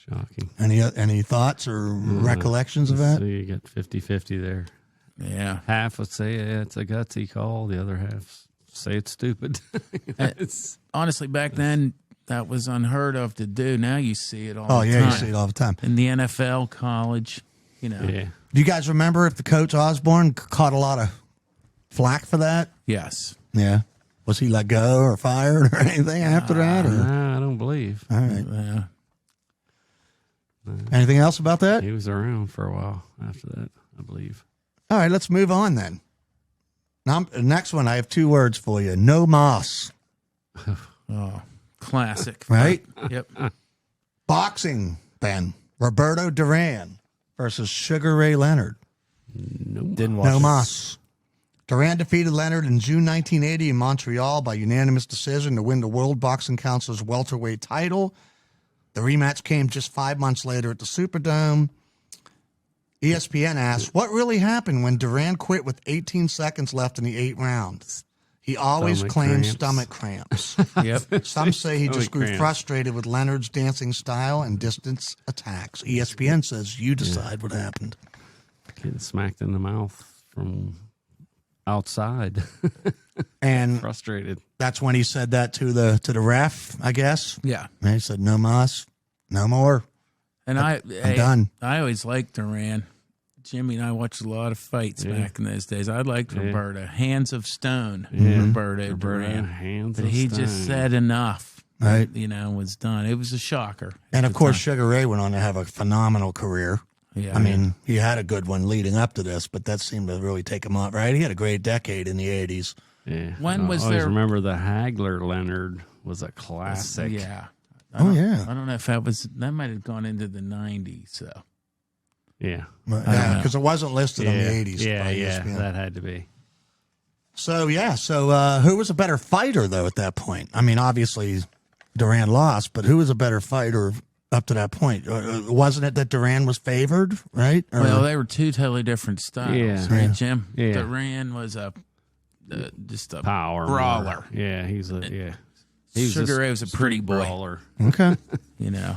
Shocking. Any thoughts or recollections of that? So you get 50-50 there. Yeah. Half would say it's a gutsy call. The other half say it's stupid. It's- Honestly, back then, that was unheard of to do. Now you see it all Oh, the yeah, time. you see it all the time. In the NFL, college, yeah. Do you guys remember if the coach Osborne caught a lot of flack for that? Yes. Yeah. Was he let go or fired or anything after that? Or? Nah, I don't believe. All right. Yeah. Anything else about that? He was around for a while after that, I believe. All right, let's move on then. Now, next one, I have 2 words for you. No Moss. Oh, classic. Right? Yep. Boxing, Ben. Roberto Duran versus Sugar Ray Leonard. Didn't watch No it. Moss. Duran defeated Leonard in June 1980 in Montreal by unanimous decision to win the World Boxing Council's welterweight title. The rematch came just 5 months later at the Superdome. ESPN asked, what really happened when Duran quit with 18 seconds left in the 8th round? He always Stomach claimed cramps. stomach cramps. Yep. Some say he just Stomach grew cramps. frustrated with Leonard's dancing style and distance attacks. ESPN says you decide what happened. Getting smacked in the mouth from outside. And Frustrated. that's when he said that to the ref, I guess. Yeah. And he said, no Moss, no more. And I'm done. I always liked Duran. Jimmy and I watched a lot of fights back in those days. I liked Roberta. Hands of Stone. Roberto Duran. Hands But of he stone. just said enough. Right. You know, was done. It was a shocker. And at of the course, time. Sugar Ray went on to have a phenomenal career. Yeah. I mean, he had a good one leading up to this, but that seemed to really take him off, right? He had a great decade in the 80s. Yeah. When was I always there- remember the Hagler Leonard was a classic. yeah. Yeah. I don't know if that might have gone into the 90s. So. Yeah. Yeah, because it wasn't listed on the 80s. Yeah, by yeah. ESPN. That had to be. So who was a better fighter, though, at that point? I mean, obviously, Duran lost, but who was a better fighter up to that point? Wasn't it that Duran was favored, right? Or- Well, they were 2 totally different styles, Yeah. right, Yeah. Jim? Yeah. Duran was just a Power brawler. more. Yeah, he's a He was Sugar Ray was a pretty street boy, brawler. Okay. you know.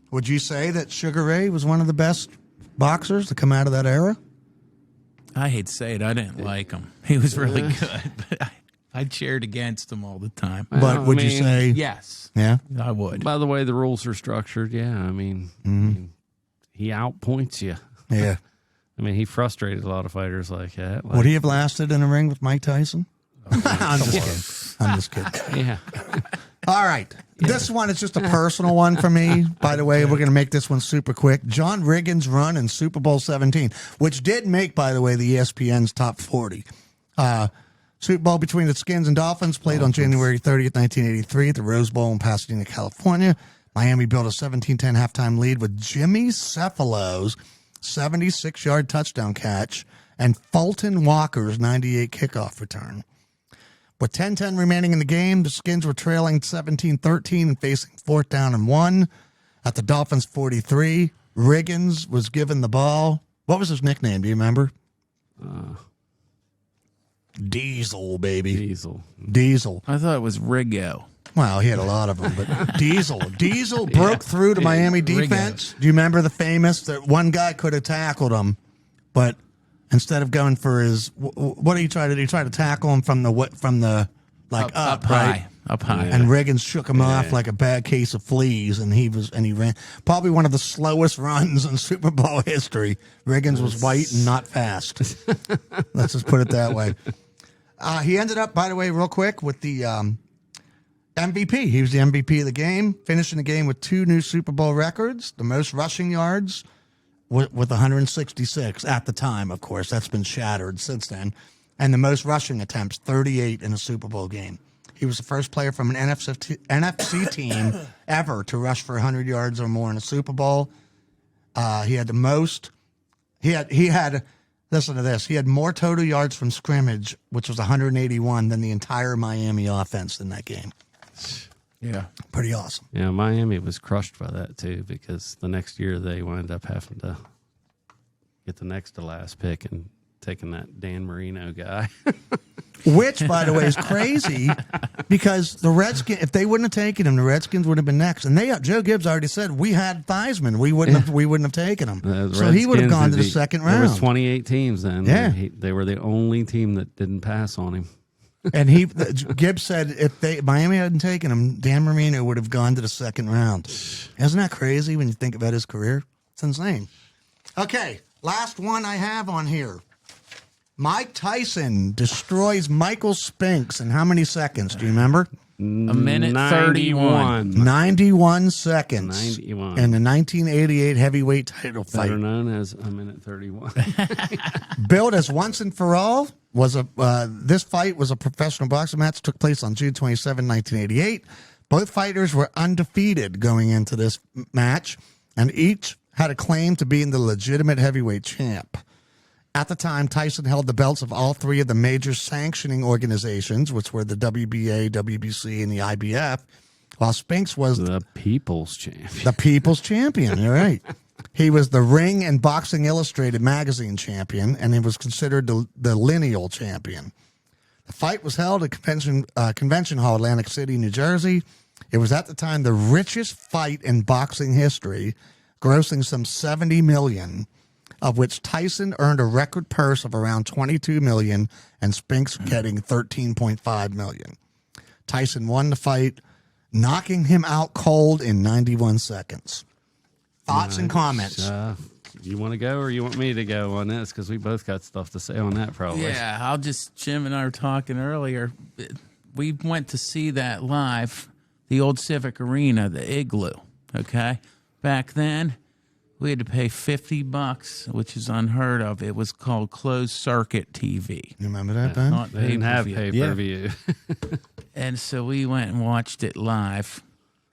Would you say that Sugar Ray was one of the best boxers to come out of that era? I hate to say it, I didn't like him. He was really good, but I cheered against him all the time. But would you say, Yes, yeah? I would. By the way the rules are structured, yeah. I mean, he outpoints you. Yeah. I mean, he frustrated a lot of fighters like that. Like, Would he have lasted in a ring with Mike Tyson? I'm just kidding. yeah. All right. This one is just a personal one for me. By the way, we're going to make this one super quick. John Riggins' run in Super Bowl 17, which did make, by the way, the ESPN's top 40. Super Bowl between the Skins and Dolphins played on January 30th, 1983 at the Rose Bowl in Pasadena, California. Miami built a 17-10 halftime lead with Jimmy Cephalo's 76-yard touchdown catch and Fulton Walker's 98 kickoff return. With 10-10 remaining in the game, the Skins were trailing 17-13 and facing 4th down and 1. At the Dolphins' 43, Riggins was given the ball. What was his nickname? Do you remember? Diesel, baby. Diesel. I thought it was Rigo. Well, he had a lot of them, but Diesel. Diesel broke through to Miami defense. Do you remember the famous that one guy could have tackled him, but instead of going for his, what did he try to do? He tried to tackle him from the up high, right? up high. And Riggins shook him off like a bad case of fleas, and he ran probably one of the slowest runs in Super Bowl history. Riggins was white and not fast. Let's just put it that way. He ended up, by the way, real quick, with the MVP. He was the MVP of the game, finishing the game with 2 new Super Bowl records, the most rushing yards with 166 at the time, of course. That's been shattered since then. And the most rushing attempts, 38 in a Super Bowl game. He was the first player from an NFC team ever to rush for 100 yards or more in a Super Bowl. He had the most. He had. Listen to this. He had more total yards from scrimmage, which was 181, than the entire Miami offense in that game. Yeah. Pretty awesome. Yeah, Miami was crushed by that too, because the next year they wound up having to get the next to last pick and taking that Dan Marino guy. Which, by the way, is crazy because the Redskins, if they wouldn't have taken him, the Redskins would have been next. And Joe Gibbs already said we had Theismann. We wouldn't have taken him. So he would have gone to the second round. There was 28 teams then. Yeah. They were the only team that didn't pass on him. And Gibbs said if Miami hadn't taken him, Dan Marino would have gone to the second round. Isn't that crazy when you think about his career? It's insane. Okay, last one I have on here. Mike Tyson destroys Michael Spinks in how many seconds? Do you remember? A minute 31. 91 seconds. 91. In the 1988 heavyweight title fight. Better known as a minute 31. Billed as once and for all, this fight was a professional boxing match. Took place on June 27, 1988. Both fighters were undefeated going into this match, and each had a claim to being the legitimate heavyweight champ. At the time, Tyson held the belts of all three of the major sanctioning organizations, which were the WBA, WBC, and the IBF, while Spinks was The People's Champion. the People's Champion. You're right. He was the Ring and Boxing Illustrated magazine champion, and he was considered the lineal champion. The fight was held at Convention Hall, Atlantic City, New Jersey. It was at the time the richest fight in boxing history, grossing some $70 million, of which Tyson earned a record purse of around $22 million and Spinks getting $13.5 million. Tyson won the fight, knocking him out cold in 91 seconds. Thoughts and comments? You want to go or you want me to go on this? Because we both got stuff to say on that, probably. Yeah, Jim and I were talking earlier. We went to see that live, the old Civic Arena, the Igloo, okay? Back then, we had to pay $50, which is unheard of. It was called closed circuit TV. You remember that, Ben? Not They didn't have pay-per-view. pay-per-view. And so we went and watched it live.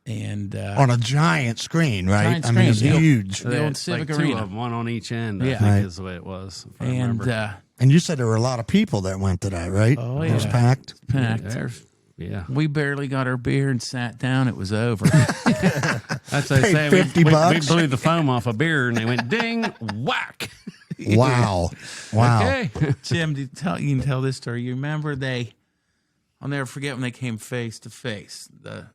And On a giant screen, right? Giant I mean, it's screen. huge. The old It's Civic like two Arena. of them, one on each end, I Yeah. think Right. is the way it was. If I remember. And you said there were a lot of people that went to that, right? Oh, It was yeah. packed. packed. Yeah. We barely got our beer and sat down. It was over. That's what I Paid say. $50 we bucks. blew the foam off a beer and they went ding, whack. Wow. Wow. Okay. Jim, you can tell this story. You remember I'll never forget when they came face to face. The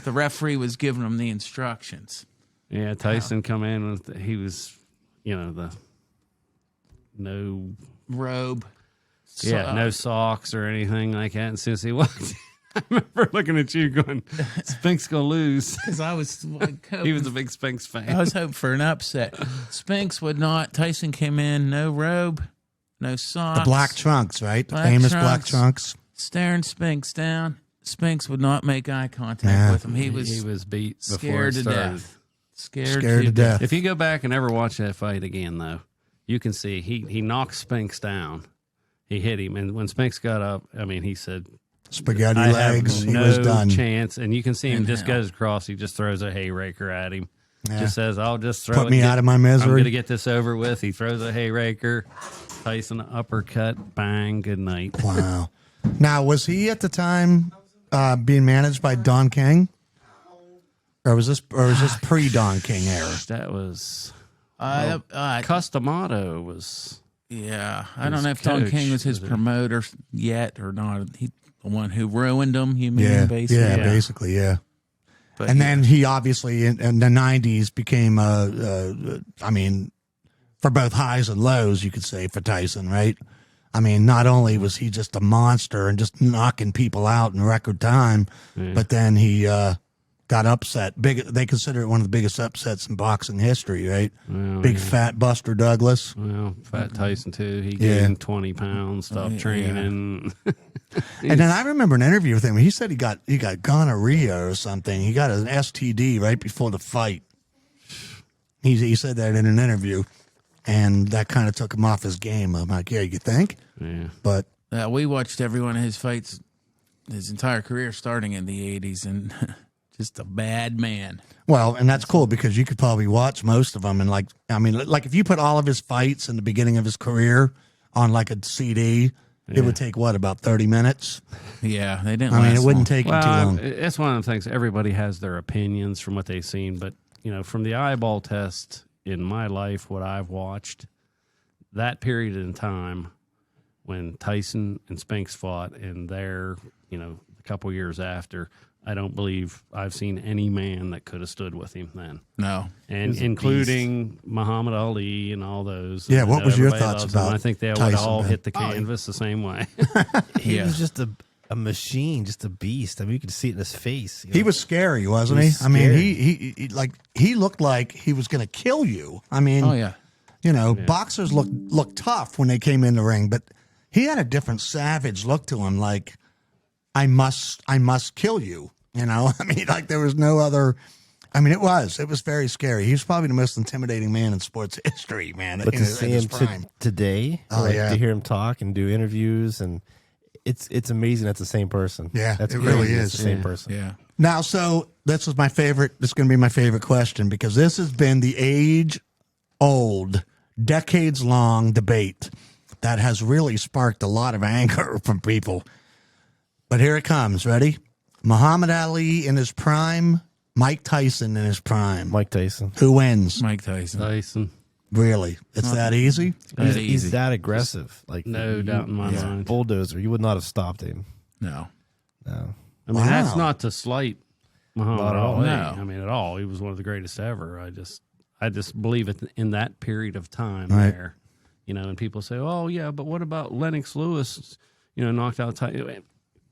referee was giving them the instructions. Yeah, Tyson come in with he was, the no Robe. no socks or anything like that. And since he walked, I remember looking at you going, Spinks gonna lose. Because I was like, He was a big Spinks fan. I was hoping for an upset. Spinks would not. Tyson came in, no robe, no socks. The black trunks, right? The Black famous black trunks. trunks. Staring Spinks down. Spinks would not make eye contact Yeah. with him. He was beat before scared it to started. death. Scared to death. If you go back and ever watch that fight again, though, you can see he knocked Spinks down. He hit him, and when Spinks got up, he said, Spaghetti I legs. have He no was done. chance. And you can see him In just hell. goes across. He just throws a hayraker at him. Yeah. Just says, I'll just throw Put it. me out of my misery. I'm going to get this over with. He throws a hayraker. Tyson uppercut. Bang. Good night. Wow. Now, was he at the time being managed by Don King? Or was this pre Don King era? That was Customato was. Yeah, I don't his know if Don coach, King was his was it? promoter yet or not. He the one who ruined him. You mean Yeah, basically? yeah, basically, yeah. But And yeah. then he obviously in the 90s became, for both highs and lows, you could say, for Tyson, right? I mean, not only was he just a monster and just knocking people out in record time, but then he got upset. They consider it one of the biggest upsets in boxing history, right? Well, Big fat Buster Douglas. Well, Fat Tyson too. He Yeah. gained 20 pounds, stopped training. And then I remember an interview with him. He said he got gonorrhea or something. He got an STD right before the fight. He said that in an interview, and that kind of took him off his game. I'm like, yeah, you think? Yeah. But We watched every one of his fights, his entire career, starting in the '80s, and just a bad man. well, and that's cool because you could probably watch most of them, and like if you put all of his fights in the beginning of his career on like a CD, it would take about 30 minutes. Yeah, they didn't. I mean, last it wouldn't long. take you too Well, long. it's one of the things. Everybody has their opinions from what they've seen, but from the eyeball test in my life, what I've watched, that period in time when Tyson and Spinks fought, and there, a couple years after, I don't believe I've seen any man that could have stood with him then. No, And including Muhammad Ali and all those. Yeah, I what know was your everybody thoughts loves them. about I think they would Tyson, all man? hit the canvas the same way. He Yeah. was just a machine, just a beast. I mean, you could see it in his face. He was scary, wasn't He he? was I mean, scary. he looked like he was going to kill you. I mean, oh yeah, You know, boxers look tough when they came in the ring, but he had a different savage look to him. Like, I must kill you. You know, I mean, like there was no other. I mean, it was very scary. He was probably the most intimidating man in sports history, man. But to see him today, to hear him talk and do interviews, and it's amazing. That's the same person. Yeah, that's it really is the same person. Yeah. Now, so this is my favorite. This is going to be my favorite question because this has been the age-old, decades-long debate that has really sparked a lot of anger from people. But here it comes. Ready? Muhammad Ali in his prime, Mike Tyson in his prime. Mike Tyson. Who wins? Mike Tyson. Tyson. Really? It's that easy? He's that aggressive. Like No doubt in my mind. Bulldozer. You would not have stopped him. No. I mean, that's not to slight Muhammad Ali. No. I mean, at all. He was one of the greatest ever. I just believe it in that period of time Right. there. You know, and people say, oh, yeah, but what about Lennox Lewis, knocked out Tyson?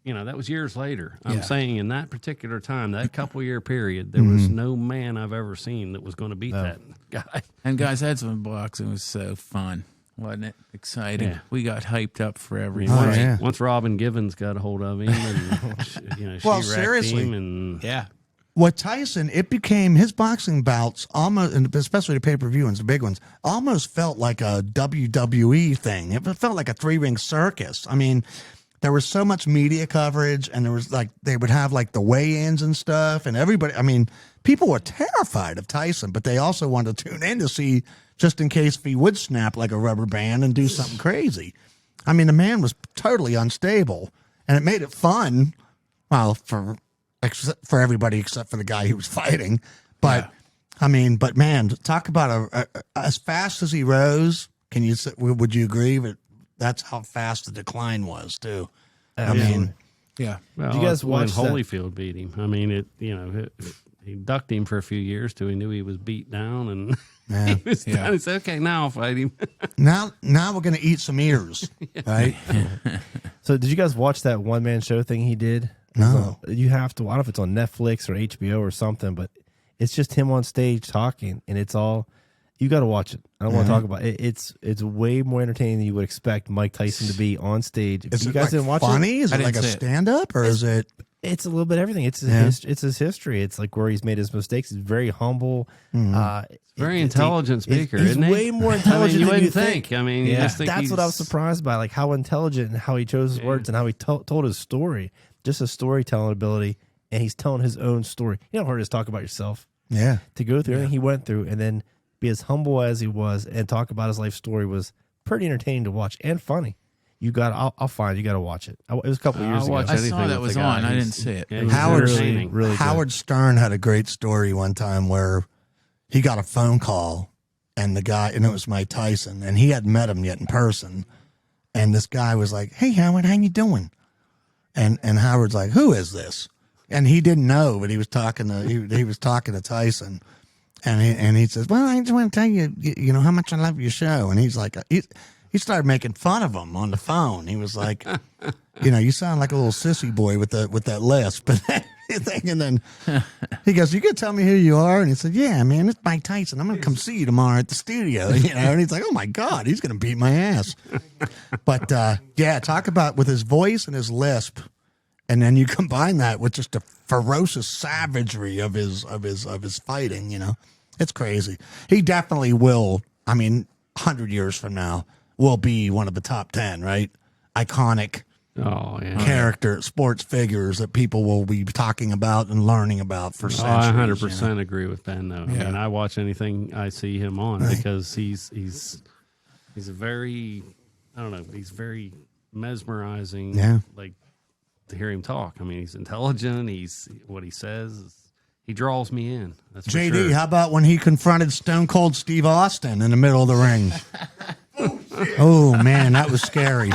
That was years later. I'm saying in that particular time, that couple-year period, there was no man I've ever seen that was going to beat that guy. And guys, that's when boxing was so fun, wasn't it? Exciting. Yeah. We got hyped up for every Oh, fight. yeah. Once Robin Givens got a hold of him, and she Well, wrecked seriously. him, and Yeah. What Tyson, it became his boxing bouts almost, and especially the pay-per-view ones, the big ones, almost felt like a WWE thing. It felt like a three-ring circus. I mean, there was so much media coverage, and there was like they would have like the weigh-ins and stuff, and everybody. I mean, people were terrified of Tyson, but they also wanted to tune in to see just in case if he would snap like a rubber band and do something crazy. I mean, the man was totally unstable, and it made it fun. Well, for everybody except for the guy he was fighting, but I mean, but man, talk about as fast as he rose. Would you agree that? That's how fast the decline was, too. I mean, Yeah. well, Did you guys when watch that? Holyfield beat him. I mean, he ducked him for a few years till he knew he was beat down, and he was done. He said, "Okay, now I'll fight him." now we're going to eat some ears, right? So did you guys watch that one-man show thing he did? No. You have to. I don't know if it's on Netflix or HBO or something, but it's just him on stage talking, and it's all. You got to watch it. I don't want to talk about it. It's way more entertaining than you would expect Mike Tyson to be on stage. If Is you it guys like didn't watch funny? it, Is it like a stand-up, or is it? it's a little bit of everything. It's it's his history. It's like where he's made his mistakes. He's very humble. Very intelligent speaker, He's isn't he? way more intelligent you than wouldn't you think. I mean, you just think That's what I was surprised by, like how intelligent and how he chose his words and how he told his story. Just his storytelling ability, and he's telling his own story. You don't heard us talk about yourself. Yeah. To go through everything he went through, and then be as humble as he was, and talk about his life story was pretty entertaining to watch and funny. You got, I'll find you got to watch it. It was a couple of years ago. I saw that was on. I didn't see it. Yeah, it Howard was entertaining. really good. Howard Stern had a great story one time where he got a phone call, and the guy, and it was Mike Tyson, and he hadn't met him yet in person, and this guy was like, "Hey, Howard, how you doing?" And Howard's like, "Who is this?" And he didn't know, but he was talking to he was talking to Tyson, and he says, "Well, I just want to tell you, you know, how much I love your show." And he's like, he started making fun of him on the phone. He was like, "You know, you sound like a little sissy boy with that lisp." And then he goes, "You can tell me who you are?" And he said, "Yeah, man, it's Mike Tyson. I'm going to come see you tomorrow at the studio." You know, and he's like, "Oh my God, he's going to beat my ass." But yeah, talk about with his voice and his lisp. And then you combine that with just the ferocious savagery of his fighting, you know. It's crazy. He definitely will, I mean, 100 years from now, will be one of the top 10, right? Iconic character, sports figures that people will be talking about and learning about for centuries. I 100% agree with Ben, though. Yeah. I mean, I watch anything I see him on because he's a very, I don't know, he's very mesmerizing. Yeah. Like, to hear him talk. I mean, he's intelligent. What he says, he draws me in. That's for JD, sure. how about when he confronted Stone Cold Steve Austin in the middle of the ring? Oh, man, that was scary.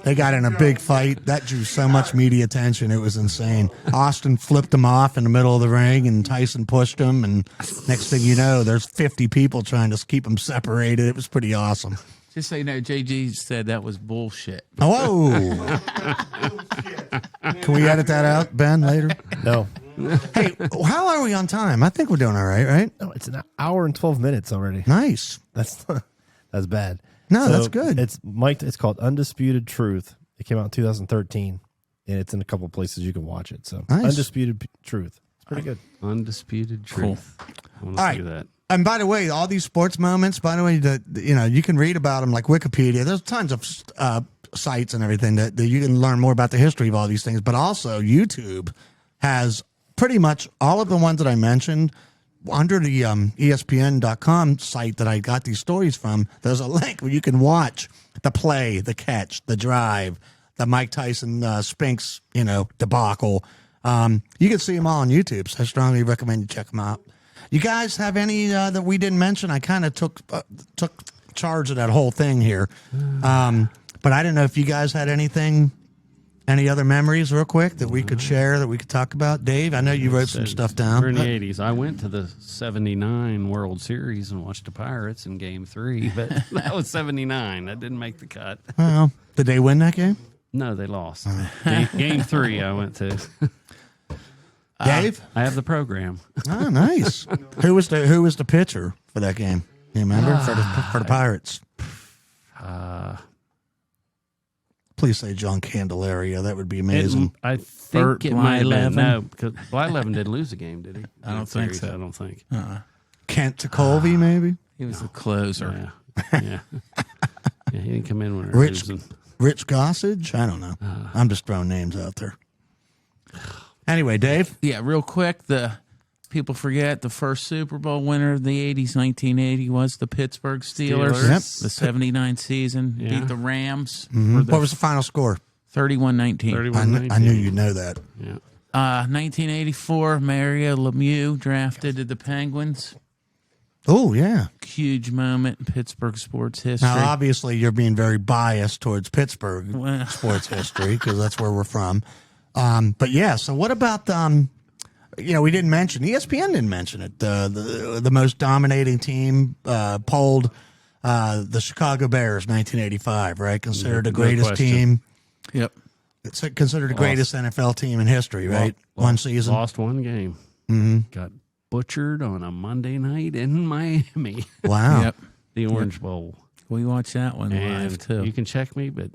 They got in a big fight. That drew so much media attention. It was insane. Austin flipped him off in the middle of the ring, and Tyson pushed him. And next thing you know, there's 50 people trying to keep them separated. It was pretty awesome. Just so you know, JG said that was bullshit. Whoa. Can we edit that out, Ben, later? No, Hey, how are we on time? I think we're doing all right, right? No, it's an hour and 12 minutes already. Nice. That's bad. No, that's good. It's Mike. It's called Undisputed Truth. It came out in 2013, and it's in a couple places you can watch it. So Nice. Undisputed Truth. It's pretty good. Undisputed truth. I want All to right. see that. And by the way, all these sports moments, by the way, you can read about them like Wikipedia. There's tons of sites and everything that you can learn more about the history of all these things. But also YouTube has pretty much all of the ones that I mentioned under the ESPN.com site that I got these stories from. There's a link where you can watch the play, the catch, the drive, the Mike Tyson Spinks, debacle. You can see them all on YouTube. So I strongly recommend you check them out. You guys have any that we didn't mention? I kind of took charge of that whole thing here. But I didn't know if you guys had any other memories real quick that we could share, that we could talk about. Dave, I know you wrote some stuff down. We're in the 80s. I went to the 79 World Series and watched the Pirates in Game 3, but that was 79. That didn't make the cut. Well, did they win that game? No, they lost. Game 3 I went to. Dave? I have the program. Oh, nice. Who was the pitcher for that game? You remember? For the Pirates. Please say John Candelaria. That would be amazing. I think Bert it might have been. Blyleven. No, because Blyleven didn't lose a game, did he? I don't think so. I don't think. Kent Tekulve, maybe? He was the closer. Yeah. Yeah, he didn't come in when we were losing. Rich Gossage? I don't know. I'm just throwing names out there. Anyway, Dave? Yeah, real quick, the people forget the first Super Bowl winner of the 80s, 1980, was the Pittsburgh Steelers. Yep. The 79 season Yeah. beat the Rams. What was the final score? 31-19. 31-19. I knew you'd know that. Yeah. 1984, Mario Lemieux drafted to the Penguins. Oh, yeah. Huge moment in Pittsburgh sports history. Now, obviously, you're being very biased towards Pittsburgh Well. sports history because that's where we're from. But yeah, so what about we didn't mention ESPN didn't mention it. The most dominating team polled the Chicago Bears, 1985, right? Considered the No greatest question. team. Yep. It's considered the greatest NFL team in history, right? One season. Lost one game. Got butchered on a Monday night in Miami. Wow. Yep. The Orange Bowl. We watched that one live, And too. you can check me, but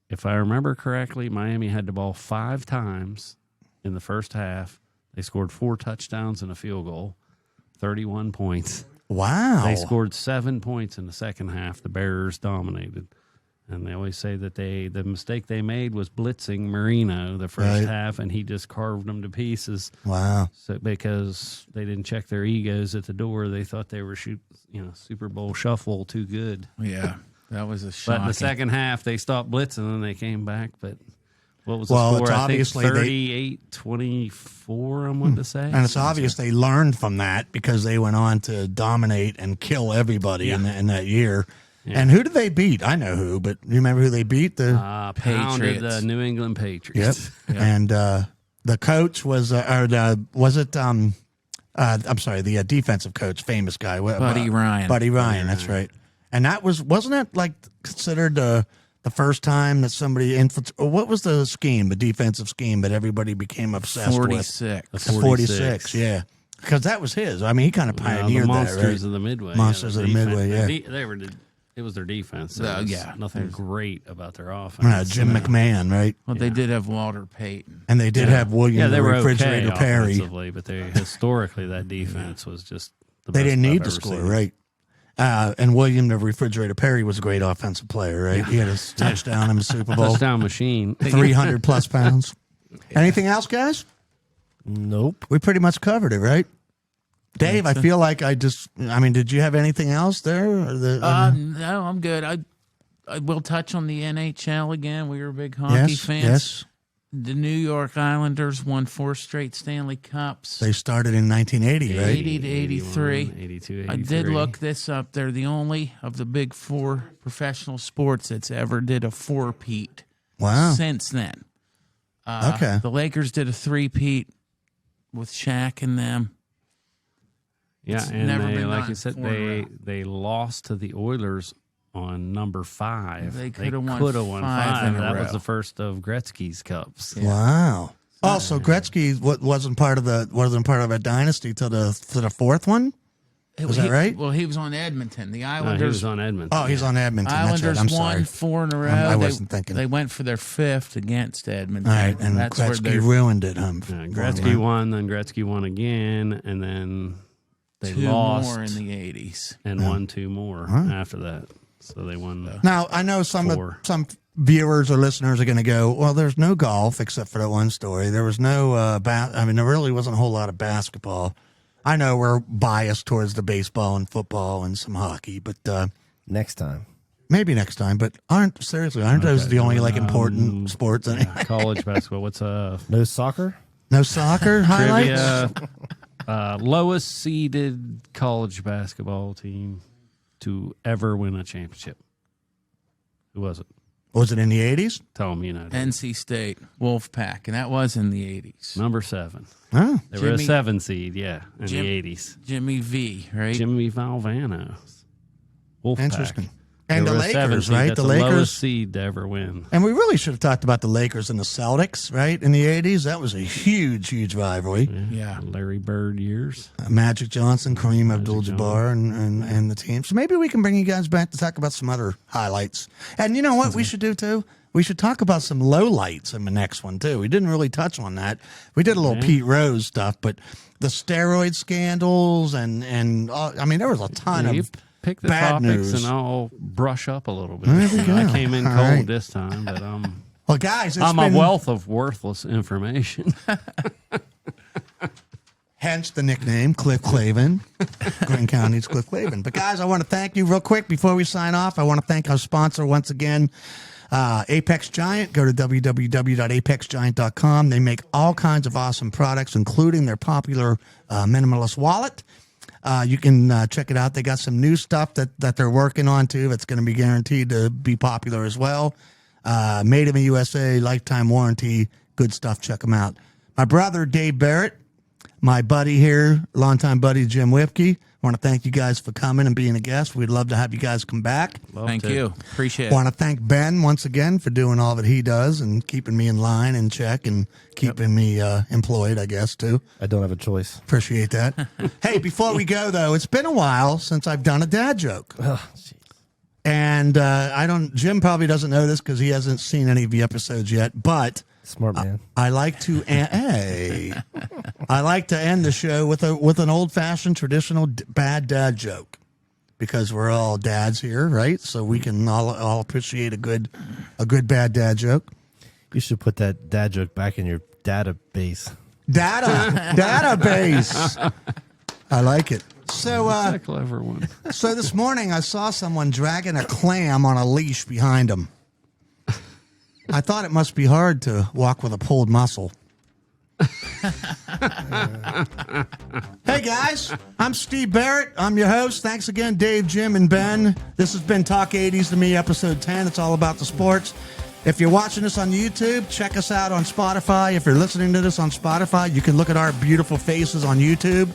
if I remember correctly, Miami had the ball 5 times in the first half. They scored 4 touchdowns and a field goal, 31 points. Wow. They scored 7 points in the second half. The Bears dominated. And they always say that the mistake they made was blitzing Marino the first half, and he just carved them to pieces. Wow. So because they didn't check their egos at the door, they thought they were Super Bowl shuffle too good. Yeah. That was a But shocking. in the second half, they stopped blitzing and they came back. But what was the Well, score? it's I think obviously 38-24, I'm going to say. And it's obvious they learned from that because they went on to dominate and kill everybody in that year. Yeah. And who did they beat? I know who, but you remember who they beat? The Pounded Patriots. the New England Patriots. Yep. And the coach was, I'm sorry, the defensive coach, famous guy. Buddy Ryan. Buddy Ryan, that's right. And that wasn't that like considered the first time that somebody what was the scheme, the defensive scheme that everybody became obsessed 46. with? 46, yeah. Because that was his. I mean, he kind of pioneered the that, Monsters right? of the Midway. Monsters of the Midway, yeah. They were it was their defense. There was nothing great about their offense. Jim McMahon, right? Well, they did have Walter Payton. And they did have William they the were Refrigerator okay Perry. offensively, but historically that defense was just the They best didn't need I've to ever score, seen. right? And William the Refrigerator Perry was a great offensive player, right? He had a touchdown in the Super Bowl. Touchdown machine. 300 plus pounds. Anything else, guys? Nope. We pretty much covered it, right? Dave, I feel like did you have anything else there? No, I'm good. I will touch on the NHL again. We were big hockey fans. Yes. The New York Islanders won 4 straight Stanley Cups. They started in 1980, right? 80 to 83. 82, 83. I did look this up. They're the only of the big 4 professional sports that's ever did a 4-peat. Wow. Since then. Okay. The Lakers did a 3-peat with Shaq and them. Yeah, It's and never they, been like done you said, before around. they lost to the Oilers on number 5. They coulda won coulda won 5 in a That row. was the first of Gretzky's cups. Wow. Also, Gretzky wasn't part of a dynasty till the fourth one. Was that right? Well, he was on Edmonton. The No, Islanders. he was on Edmonton. Oh, he's on Edmonton. That's Islanders right. I'm won sorry. 4 in a row. I wasn't thinking. They went for their 5th against Edmonton. All right, and that's where Gretzky ruined it. Yeah, Gretzky won, then Gretzky won again, and then they 2 lost more in the 80s. and won 2 more after that. So they won. Now I know some viewers or listeners are going to go, well, there's no golf except for that one story. There was no there really wasn't a whole lot of basketball. I know we're biased towards the baseball and football and some hockey, but Next time. maybe next time. But aren't those the only important sports? Anyway? College basketball. What's No soccer? No soccer highlights. trivia? Lowest seeded college basketball team to ever win a championship. Who was it? Was it in the 80s? Tell me, NC State, Wolfpack, and that was in the 80s. Number 7. Oh, They were a 7 seed, in the 80s. Jimmy V, right? Jimmy Valvano. Wolfpack. interesting. They And the were a 7 Lakers, seed. right? That's The the lowest Lakers. seed to ever win. And we really should have talked about the Lakers and the Celtics, right? In the 80s, that was a huge, huge rivalry. Yeah. Larry Bird years. Magic Johnson, Kareem Abdul-Jabbar, and the team. So maybe we can bring you guys back to talk about some other highlights. And you know what we should do too? We should talk about some lowlights in the next one too. We didn't really touch on that. We did a little Pete Rose stuff, but the steroid scandals and there was a ton You of pick the bad topics news. and I'll brush up a little bit. There we go. I came in All cold right. this time, but Well, guys, I'm a wealth of worthless information. hence the nickname Cliff Clavin. Greene County's Cliff Clavin. But guys, I want to thank you real quick before we sign off. I want to thank our sponsor once again, Apex Giant. Go to www.apexgiant.com. They make all kinds of awesome products, including their popular minimalist wallet. You can check it out. They got some new stuff that they're working on too. That's going to be guaranteed to be popular as well. Made in the USA, lifetime warranty, good stuff. Check them out. My brother Dave Barrett, my buddy here, longtime buddy Jim Whipkey. I want to thank you guys for coming and being a guest. We'd love to have you guys come back. Thank you. Appreciate it. Want to thank Ben once again for doing all that he does and keeping me in line and check and keeping me employed, I guess, too. I don't have a choice. Appreciate that. Hey, before we go, though, it's been a while since I've done a dad joke. Oh, jeez. And Jim probably doesn't know this because he hasn't seen any of the episodes yet, but Smart man. I like to end the show with an old-fashioned traditional bad dad joke because we're all dads here, right? So we can all appreciate a good bad dad joke. You should put that dad joke back in your database. Database. I like it. So That's a clever one. so this morning I saw someone dragging a clam on a leash behind him. I thought it must be hard to walk with a pulled muscle. Hey guys, I'm Steve Barrett. I'm your host. Thanks again, Dave, Jim, and Ben. This has been Talk 80s to Me, episode 10. It's all about the sports. If you're watching this on YouTube, check us out on Spotify. If you're listening to this on Spotify, you can look at our beautiful faces on YouTube.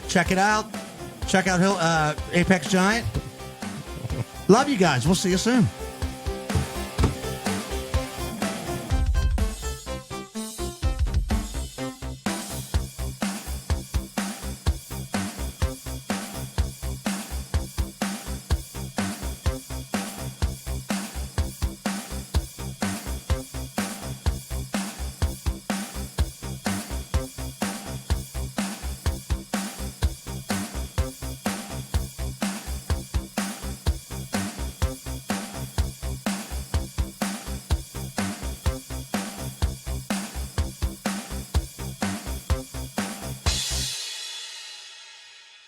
Check it out. Check out Apex Giant. Love you guys. We'll see you soon.